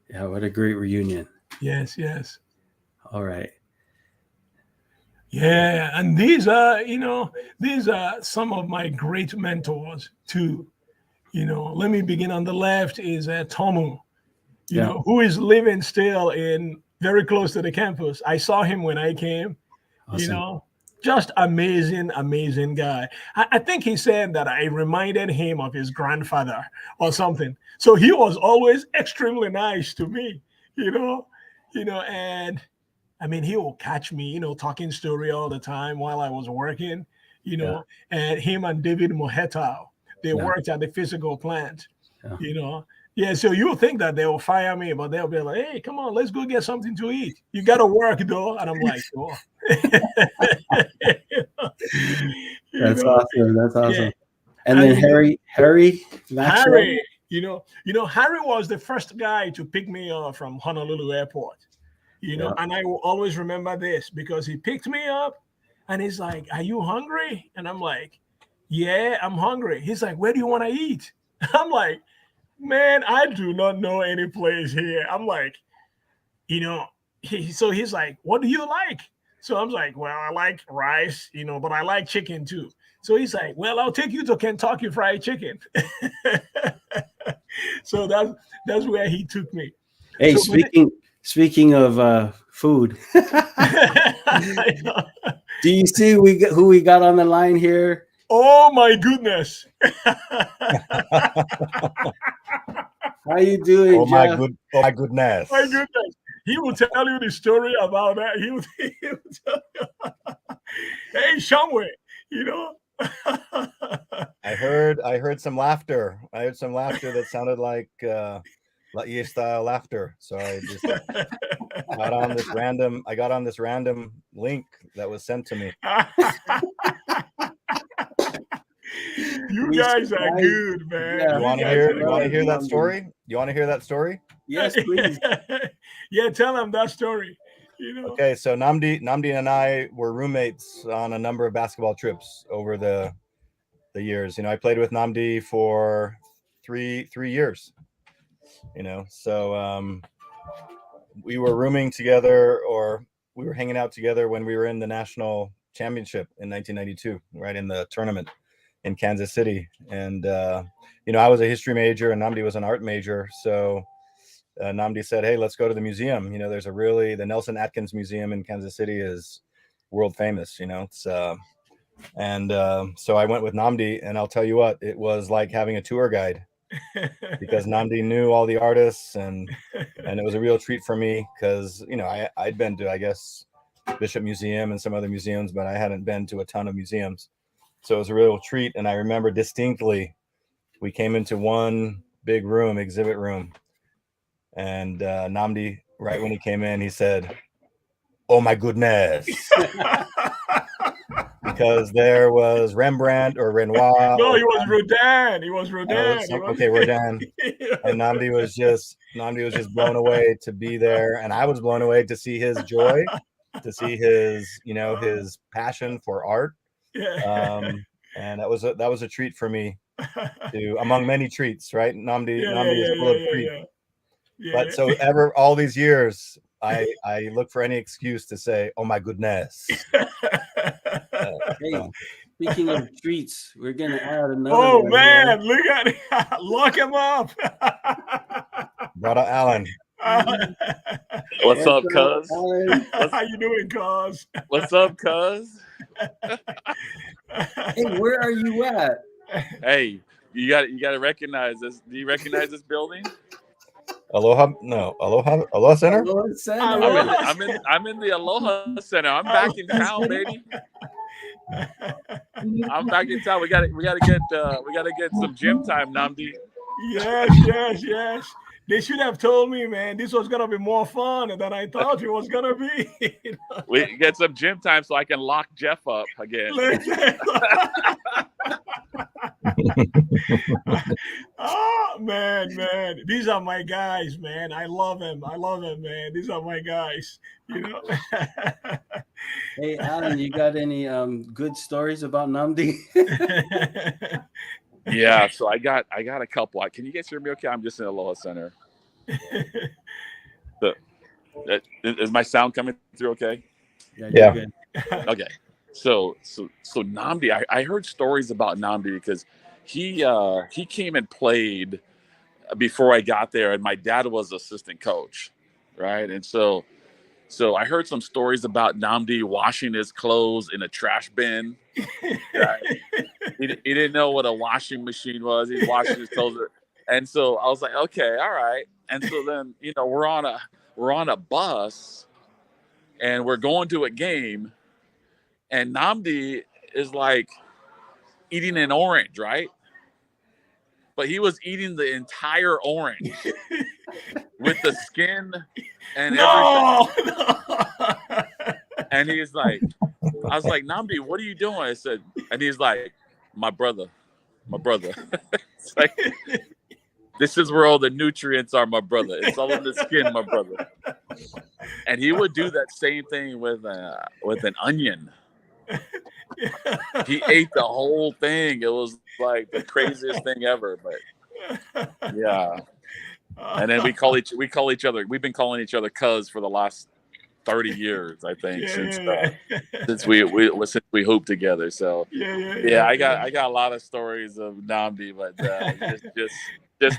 Yeah. What a great reunion. Yes. All right. Yeah, and these are some of my great mentors too. Let me begin on the left is Tomu, Yeah. who is living still in very close to the campus. I saw him when I came, Awesome. just amazing guy. I think he said that I reminded him of his grandfather or something. So he was always extremely nice to me, and I mean, he will catch me, talking story all the time while I was working, Yeah. and him and David Mohetau, they Yeah. worked at the physical plant, Yeah. Yeah, so you think that they will fire me, but they'll be like, hey, come on, let's go get something to eat. You got to work, though. And I'm like, sure. That's awesome. That's Yeah. awesome. And And then Harry Maxwell. Harry, Harry was the first guy to pick me up from Honolulu Airport. Yeah. And I will always remember this because he picked me up and he's like, are you hungry? And I'm like, yeah, I'm hungry. He's like, where do you want to eat? I'm like, man, I do not know any place here. I'm like, so he's like, what do you like? So I'm like, well, I like rice, but I like chicken too. So he's like, well, I'll take you to Kentucky Fried Chicken. So that's where he took me. Hey, So, speaking of food, do you see who we got on the line here? oh my goodness. How you doing, Oh Jeff? my goodness. My goodness. He will tell you the story about that. He will tell you, hey, Shumway, I heard some laughter. I heard some laughter that sounded like Laie style laughter. So I just got on this random link that was sent to me. You guys are good, man. Yeah. You want to hear that story? You want to hear that story? Yes, please. Yeah, tell him that story. Okay, so Nnamdi and I were roommates on a number of basketball trips over the years. I played with Nnamdi for three years. So we were rooming together, or we were hanging out together when we were in the national championship in 1992, right in the tournament in Kansas City. And I was a history major and Nnamdi was an art major, so Nnamdi said, "Hey, let's go to the museum. There's the Nelson Atkins Museum in Kansas City is world famous. It's so I went with Nnamdi, and I'll tell you what, it was like having a tour guide because Nnamdi knew all the artists, and it was a real treat for me because I'd been to, I guess, Bishop Museum and some other museums, but I hadn't been to a ton of museums, so it was a real treat. And I remember distinctly, we came into one big room, exhibit room, and Nnamdi, right when he came in, he said, "Oh my goodness." Because there was Rembrandt or Renoir. No, he was Rodin. He was Rodin. Okay, Rodin. And Nnamdi was just blown away to be there, and I was blown away to see his joy, to see his his passion for art. Yeah. And that was a treat for me, among many treats, right? Nnamdi is full of treats. Yeah. But so all these years, I look for any excuse to say, "Oh my goodness." Hey, speaking of treats, we're gonna add another. Oh one man, here. look at it! Lock him up. Brother Alan. What's up, cuz? How you doing, cuz? What's up, cuz? Hey, where are you at? Hey, you got to recognize this. Do you recognize this building? Aloha Center. Aloha Center. I'm in the Aloha Center. I'm back in town, baby. I'm back in town. We gotta get some gym time, Nnamdi. Yes. They should have told me, man, this was gonna be more fun than I thought it was gonna be. We get some gym time so I can lock Jeff up again. Oh man, these are my guys, man. I love them, man. These are my guys. Hey, Alan, you got any good stories about Nnamdi? Yeah, so I got a couple. Can you guys hear me okay? I'm just in Aloha Center. Is my sound coming through okay? Yeah. Good. Okay. So Nnamdi, I heard stories about Nnamdi because he came and played before I got there, and my dad was assistant coach, right? And so I heard some stories about Nnamdi washing his clothes in a trash bin. Right? He didn't know what a washing machine was. He's washing his clothes, and so I was like, okay, all right. And so then we're on a bus, and we're going to a game, and Nnamdi is like eating an orange, right? But he was eating the entire orange with the skin and everything. And he's like, I was like, Nnamdi, what are you doing? I said, and he's like, my brother. It's like, this is where all the nutrients are, my brother. It's all in the skin, my brother. And he would do that same thing with an onion. He ate the whole thing. It was like the craziest thing ever. But yeah. And then we call each other. We've been calling each other cuz for the last 30 years, I think, since we hooped together. So I got a lot of stories of Nnamdi, but just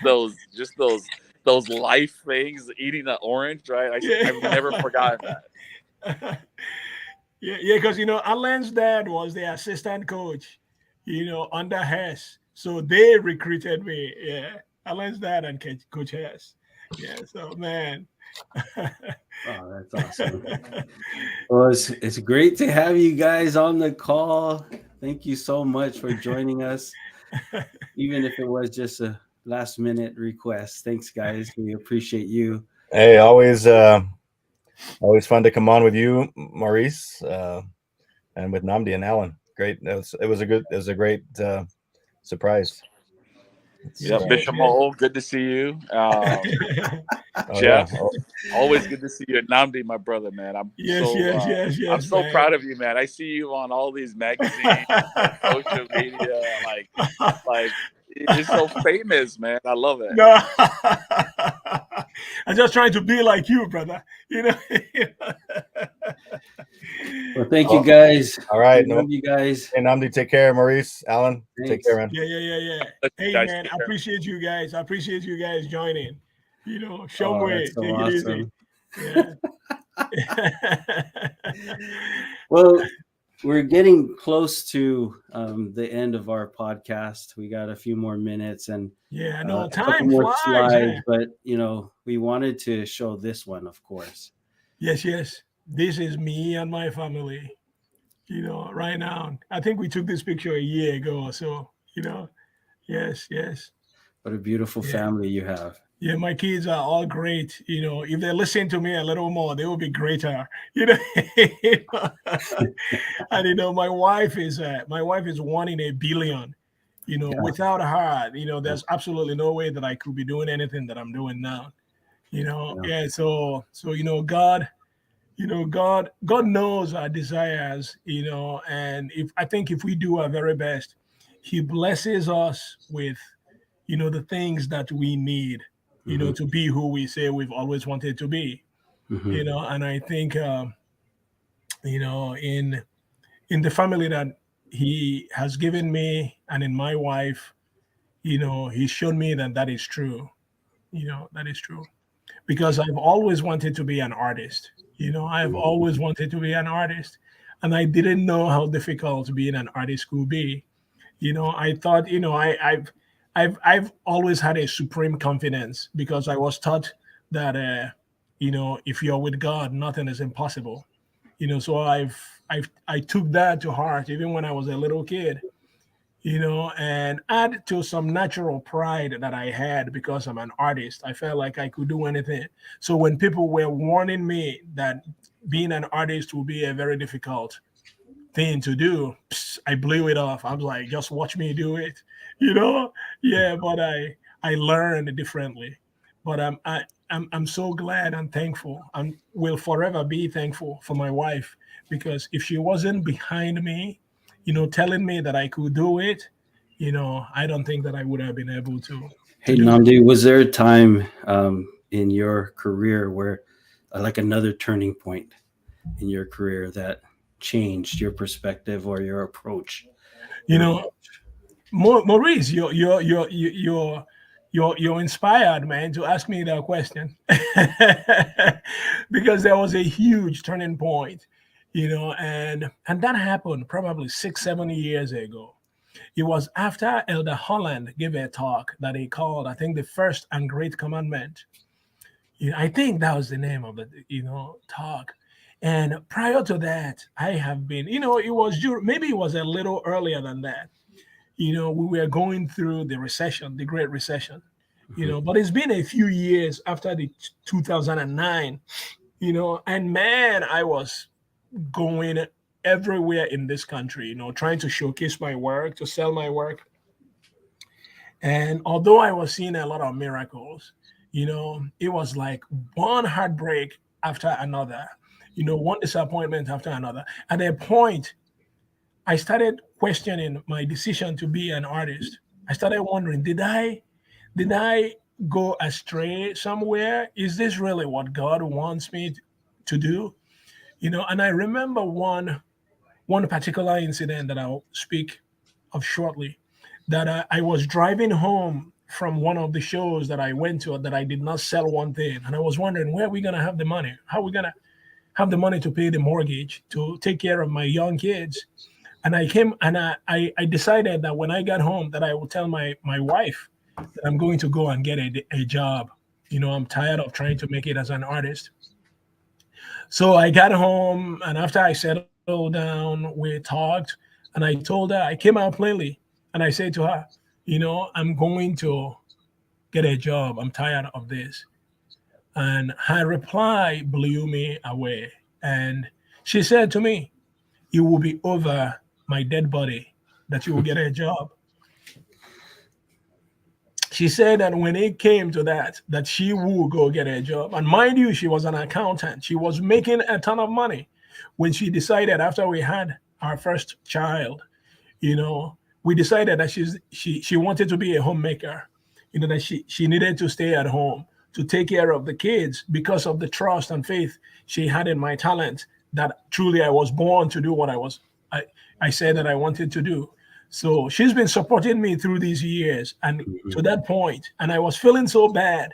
those life things, eating an orange, right? I've never forgotten that. Yeah, because Alan's dad was the assistant coach, under Hess. So they recruited me. Yeah, Alan's dad and Coach Hess. Yeah, so man. Oh, that's awesome. Well, it's great to have you guys on the call. Thank you so much for joining us, even if it was just a last minute request. Thanks, guys. We appreciate you. Hey, always fun to come on with you, Maurice, and with Nnamdi and Alan. Great. It was a great surprise. Yeah, Bishop Mo, good to see you. Jeff, always good to see you. Nnamdi, my brother, man. I'm so proud of you, man. I see you on all these magazines, social media, like you're so famous, man. I love it. No. I'm just trying to be like you, brother. Well, thank you guys. All right. We love you guys. Hey, Nnamdi, take care. Maurice, Alan, take Thanks. care, man. Yeah. Hey, Guys, man, take I care. appreciate you guys. I appreciate you guys joining. You know, Oh, Shumway, that's so take it easy. awesome. Yeah. Well, we're getting close to the end of our podcast. We got a few more minutes and Yeah, no, a couple time more flies. slides, Yeah. but we wanted to show this one, of course. Yes. This is me and my family. You know, right now. I think we took this picture a year ago. So, yes. What a beautiful Yeah. family you have. Yeah, my kids are all great. You know, if they listen to me a little more, they will be greater. You know, and my wife is one in a billion. You know, Yeah. without her, there's absolutely no way that I could be doing anything that I'm doing now. Yeah. So God, God knows our desires. And if we do our very best, He blesses us with the things that we need. Mhm. To be who we say we've always wanted to be. Mhm. And I think in the family that He has given me and in my wife, He's shown me that is true. That is true, because I've always wanted to be an artist. I've Mhm. always wanted to be an artist, and I didn't know how difficult being an artist could be. I thought, I've always had a supreme confidence because I was taught that, if you're with God, nothing is impossible. So I took that to heart even when I was a little kid. And add to some natural pride that I had because I'm an artist. I felt like I could do anything. So when people were warning me that being an artist would be a very difficult thing to do, I blew it off. I was like, just watch me do it. Yeah, but I learned differently. But I'm so glad and thankful, and will forever be thankful for my wife, because if she wasn't behind me, telling me that I could do it, I don't think that I would have been able to Hey, do it. Nnamdi, was there a time in your career where, like another turning point in your career that changed your perspective or your approach? You know, Maurice, you're inspired, man, to ask me that question. Because there was a huge turning point, and that happened probably 6 7 years ago. It was after Elder Holland gave a talk that he called, I think, the first and great commandment. I think that was the name of the talk. And prior to that, I have been, it was maybe it was a little earlier than that. We were going through the recession, the Great Recession. But it's been a few years after the 2009. And man, I was going everywhere in this country, trying to showcase my work, to sell my work. And although I was seeing a lot of miracles, it was like one heartbreak after another, one disappointment after another. At a point, I started questioning my decision to be an artist. I started wondering, did I go astray somewhere? Is this really what God wants me to do? And I remember one particular incident that I'll speak of shortly, that I was driving home from one of the shows that I went to that I did not sell one thing. And I was wondering, where are we going to have the money? How are we going to have the money to pay the mortgage, to take care of my young kids? And I came and I decided that when I got home that I would tell my wife that I'm going to go and get a job. I'm tired of trying to make it as an artist. So I got home, and after I settled down, we talked, and I told her, I came out plainly, and I said to her, I'm going to get a job. I'm tired of this. And her reply blew me away. And she said to me, it will be over my dead body that you will get a job. She said that when it came to that she would go get a job. And mind you, she was an accountant. She was making a ton of money. When she decided, after we had our first child, we decided that she wanted to be a homemaker, that she needed to stay at home to take care of the kids because of the trust and faith she had in my talent that truly I was born to do what I said that I wanted to do. So she's been supporting me through these years and to that point, and I was feeling so bad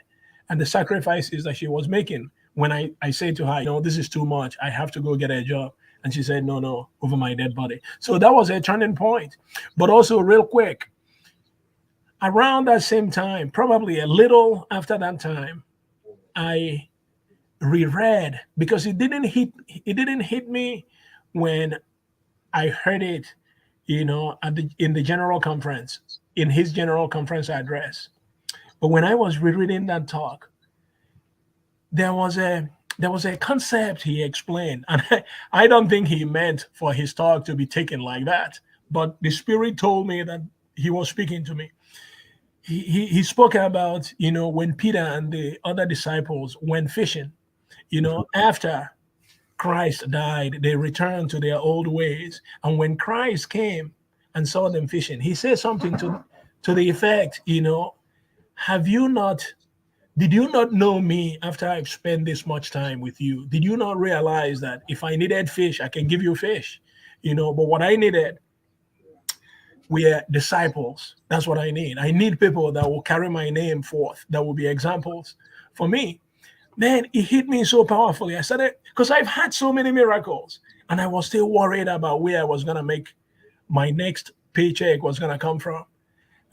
and the sacrifices that she was making when I said to her, this is too much. I have to go get a job. And she said, no, over my dead body. So that was a turning point. But also real quick, around that same time, probably a little after that time, I reread because it didn't hit me when I heard it, in the general conference, in his general conference address. But when I was rereading that talk, there was a concept he explained, and I don't think he meant for his talk to be taken like that. But the Spirit told me that he was speaking to me. He spoke about, when Peter and the other disciples went fishing, after Christ died, they returned to their old ways. And when Christ came and saw them fishing, he said something to the effect, did you not know me after I've spent this much time with you? Did you not realize that if I needed fish, I can give you fish? But what I needed were disciples. That's what I need. I need people that will carry my name forth, that will be examples for me. Man, it hit me so powerfully. I started, because I've had so many miracles, and I was still worried about where I was going to make my next paycheck was going to come from.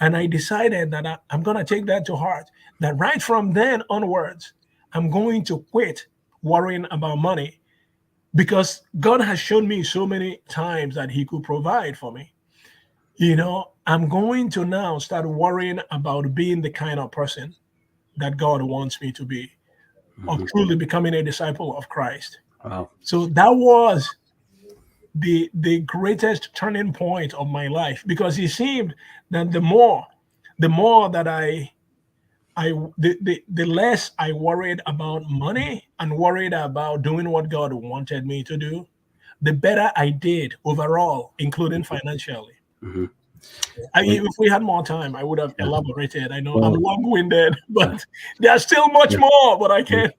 And I decided that I'm going to take that to heart, that right from then onwards, I'm going to quit worrying about money, because God has shown me so many times that he could provide for me. I'm going to now start worrying about being the kind of person that God wants me to be, of truly becoming a disciple of Christ. Wow. So that was the greatest turning point of my life, because it seemed that the more that the less I worried about money and worried about doing what God wanted me to do, the better I did overall, including financially. Mm-hmm. If we had more time, I would have elaborated. I know I'm long-winded, but there's still much more, but I can't.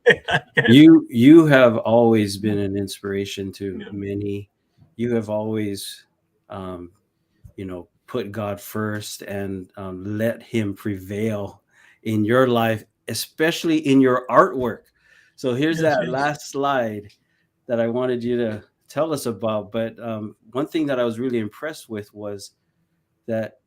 You have always been an inspiration to many. You have always, put God first and let him prevail in your life, especially in your artwork. So here's last slide that I wanted you to tell us about. But one thing that I was really impressed with was that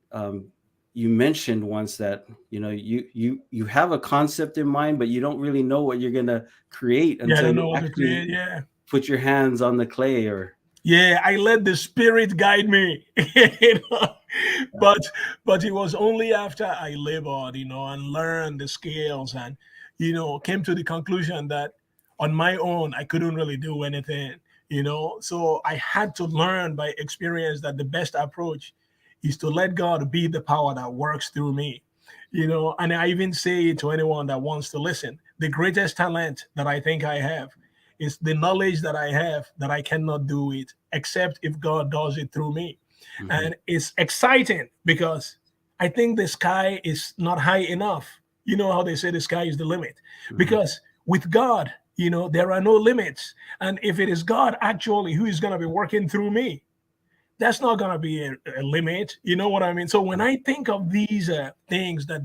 you mentioned once that you have a concept in mind, but you don't really know what you're gonna create until you actually put your hands on the clay. I let the Spirit guide me. But it was only after I labored, and learned the skills and came to the conclusion that on my own I couldn't really do anything. So I had to learn by experience that the best approach is to let God be the power that works through me. And I even say it to anyone that wants to listen, the greatest talent that I think I have is the knowledge that I have that I cannot do it except if God does it through me. Mm-hmm. And it's exciting because I think the sky is not high enough. You know how they say the sky is the limit? Mm-hmm. Because with God, there are no limits. And if it is God actually who is going to be working through me, that's not going to be a limit. You know what I mean? So when I think of these things that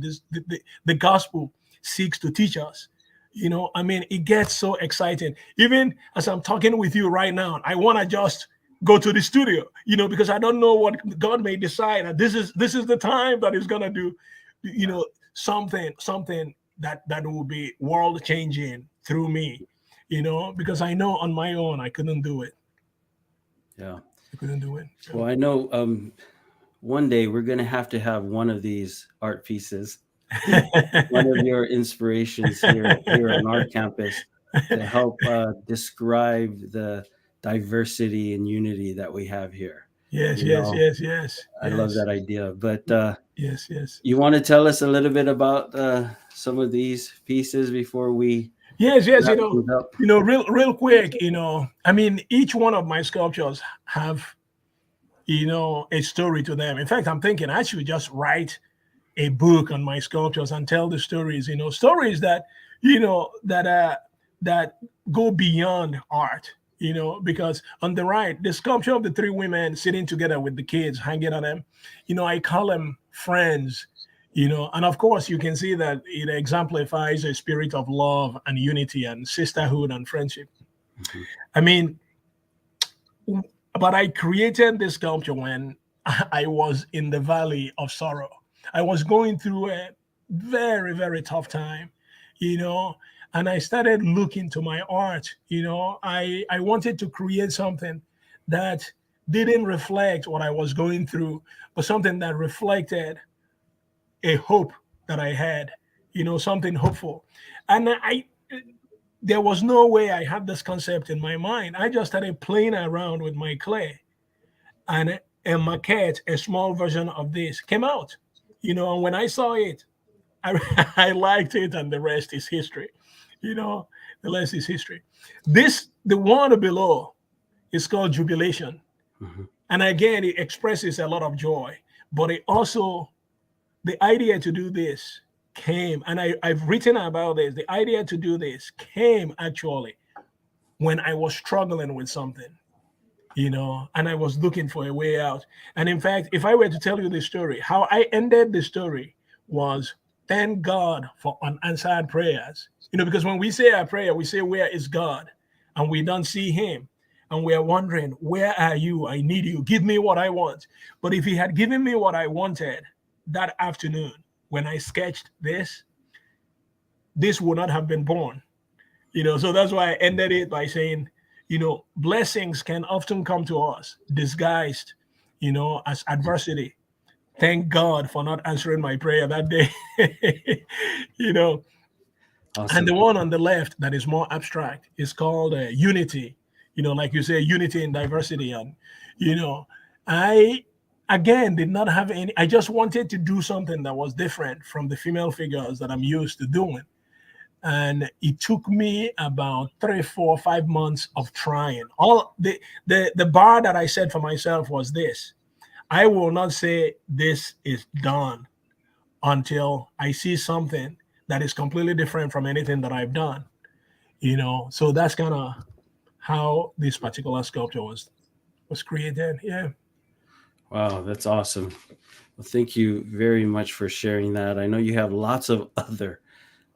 the gospel seeks to teach us, it gets so exciting. Even as I'm talking with you right now, I want to just go to the studio, because I don't know what God may decide. This is the time that is going to do, something that will be world changing through me, because I know on my own I couldn't do it. Yeah. I couldn't do it. Well, I know one day we're going to have one of these art pieces, one of your inspirations here on our campus to help describe the diversity and unity that we have here. Yes. I love that idea. But yes. You want to tell us a little bit about some of these pieces before we? Yes. Real quick. Each one of my sculptures have, a story to them. In fact, I'm thinking I should just write a book on my sculptures and tell the stories. Stories that that go beyond art. because on the right, the sculpture of the three women sitting together with the kids hanging on them, I call them friends, and of course you can see that it exemplifies a spirit of love and unity and sisterhood and friendship. Mhm. I mean, but I created this sculpture when I was in the valley of sorrow. I was going through a very, very tough time, and I started looking to my art. I wanted to create something that didn't reflect what I was going through, but something that reflected a hope that I had, something hopeful. And there was no way I had this concept in my mind. I just started playing around with my clay, and a maquette, a small version of this came out. And when I saw it, I liked it, and the rest is history. You know, the rest is history. The one below, is called Jubilation. Mhm. And again, it expresses a lot of joy, but it also, the idea to do this came, and I've written about this. The idea to do this came actually when I was struggling with something, and I was looking for a way out. And in fact, if I were to tell you the story, how I ended the story was thank God for unanswered prayers. Because when we say our prayer, we say, where is God? And we don't see him. And we are wondering, where are you? I need you. Give me what I want. But if he had given me what I wanted that afternoon when I sketched this would not have been born. So that's why I ended it by saying, blessings can often come to us disguised, as adversity. Thank God for not answering my prayer that day. you know, and Awesome. the one on the left that is more abstract is called unity. Like you say, unity in diversity. And, I, again, did not have any, I just wanted to do something that was different from the female figures that I'm used to doing. And it took me about 3, 4, 5 months of trying. All the bar that I set for myself was this: I will not say this is done until I see something that is completely different from anything that I've done. So that's kind of how this particular sculpture was created. Yeah. Wow, that's awesome. Well, thank you very much for sharing that. I know you have lots of other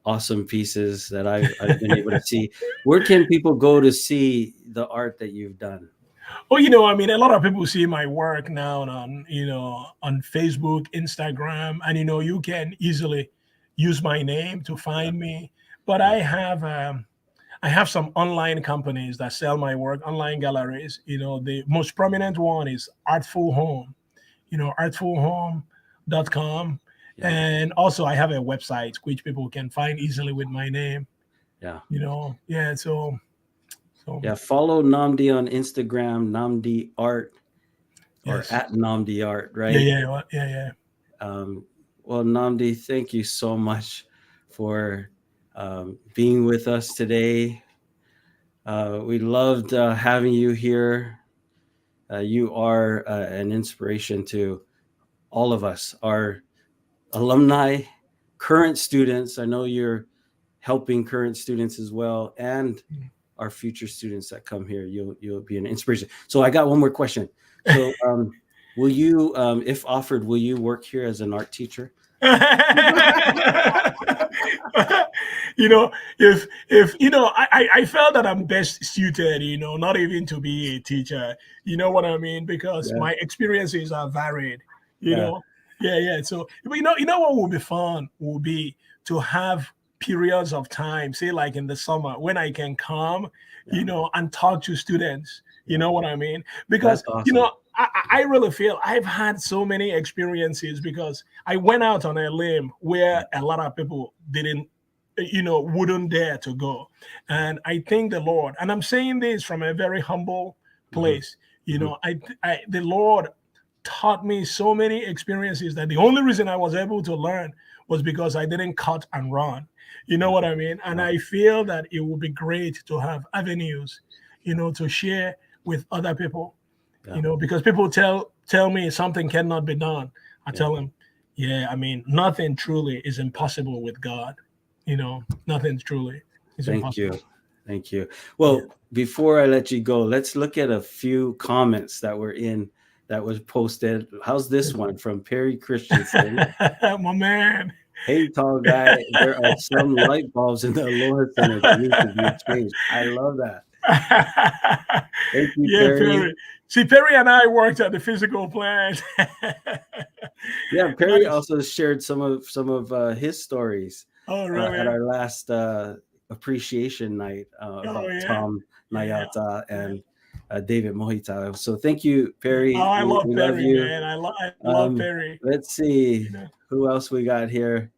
awesome pieces that I've been able to see. Where can people go to see the art that you've done? Well, a lot of people see my work now on Facebook, Instagram, and you can easily use my name to find me. But Yeah. I have some online companies that sell my work, online galleries. The most prominent one is Artful Home, artfulhome.com. Yeah. And also I have a website which people can find easily with my name, Yeah. Yeah, so Yeah. Follow Nnamdi on Instagram, Nnamdi Art, or yes. at Nnamdi Art, Yeah, right? yeah. Well, Nnamdi, thank you so much for being with us today. We loved having you here. You are an inspiration to all of us, our alumni, current students. I know you're helping current students as well, and our future students that come here. You'll be an inspiration. So I got one more question. So will you, if offered, will you work here as an art teacher? I felt that I'm best suited, not even to be a teacher. You know what I mean? Because Yeah. my experiences are varied, Yeah. Yeah. So, but what would be fun would be to have periods of time, say like in the summer, when I can come, Yeah. and talk to students. You know what I mean? Because, That's awesome. I really feel I've had so many experiences because I went out on a limb where a lot of people wouldn't dare to go. And I thank the Lord. And I'm saying this from a very humble place. The Lord taught me so many experiences that the only reason I was able to learn was because I didn't cut and run. You know what I mean? And I feel that it would be great to have avenues, to share with other people, because people tell me something cannot be done. I tell them, nothing truly is impossible with God. Nothing truly is Thank impossible. you. Thank you. Well, before I let you go, let's look at a few comments that was posted. How's this one from Perry Christensen? My man. Hey, tall guy, there are some light bulbs in the Aloha Center that need to be changed. I love that. Thank you, Yeah, Perry. See, Perry and I worked at the physical plant. Yeah, Perry also shared some of his stories really? at our last appreciation night about Tom Nayata and David Mohita. So thank you, Perry. Oh, I love we Perry, love you. man. I love Perry. Let's see who else we got here.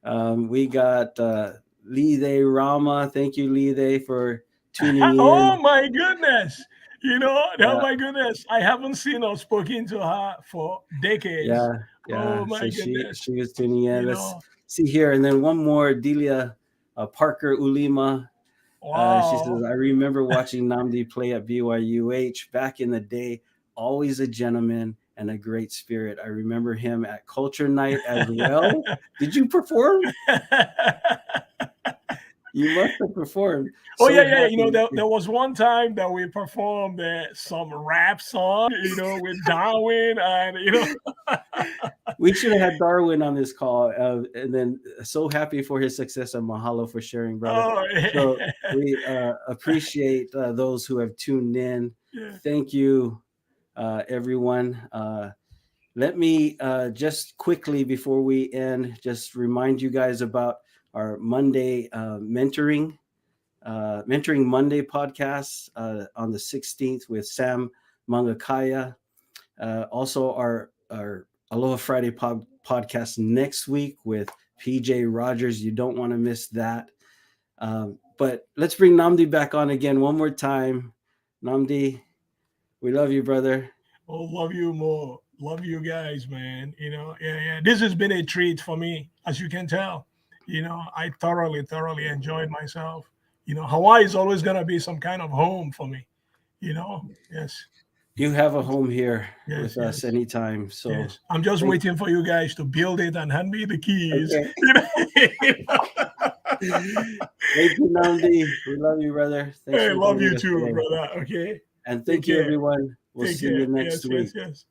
We got Lide Rama. Thank you, Lide, for tuning in. Oh my goodness. Oh my goodness. I haven't seen or spoken to her for decades. Yeah. Oh my so goodness. She was tuning in. Let's see here. And then one more, Delia Parker Ulima. Wow. She says, I remember watching Nnamdi play at BYUH back in the day. Always a gentleman and a great spirit. I remember him at Culture Night as well. Did you perform? You must have performed. Oh, so yeah. There was one time that we performed some rap song, with Darwin, and We should have had Darwin on this call, and then so happy for his success and mahalo for sharing, brother. So we appreciate those who have tuned in. Yeah. Thank you, everyone. Let me just quickly before we end, just remind you guys about our Monday mentoring Monday podcast on the 16th with Sam Mangakaya. Also our Aloha Friday podcast next week with PJ Rogers. You don't want to miss that. But let's bring Nnamdi back on again one more time. Nnamdi, we love you, brother. Oh, love you more. Love you guys, man. This has been a treat for me, as you can tell. I thoroughly enjoyed myself. Hawaii is always going to be some kind of home for me. Yes. You have a home here with us anytime. So I'm just waiting for you guys to build it and hand me the keys. Okay. Thank you, Nnamdi. We love you, brother. Thanks for love you too, today. Brother. Okay. And thank you, everyone. We'll see you next week. Yes.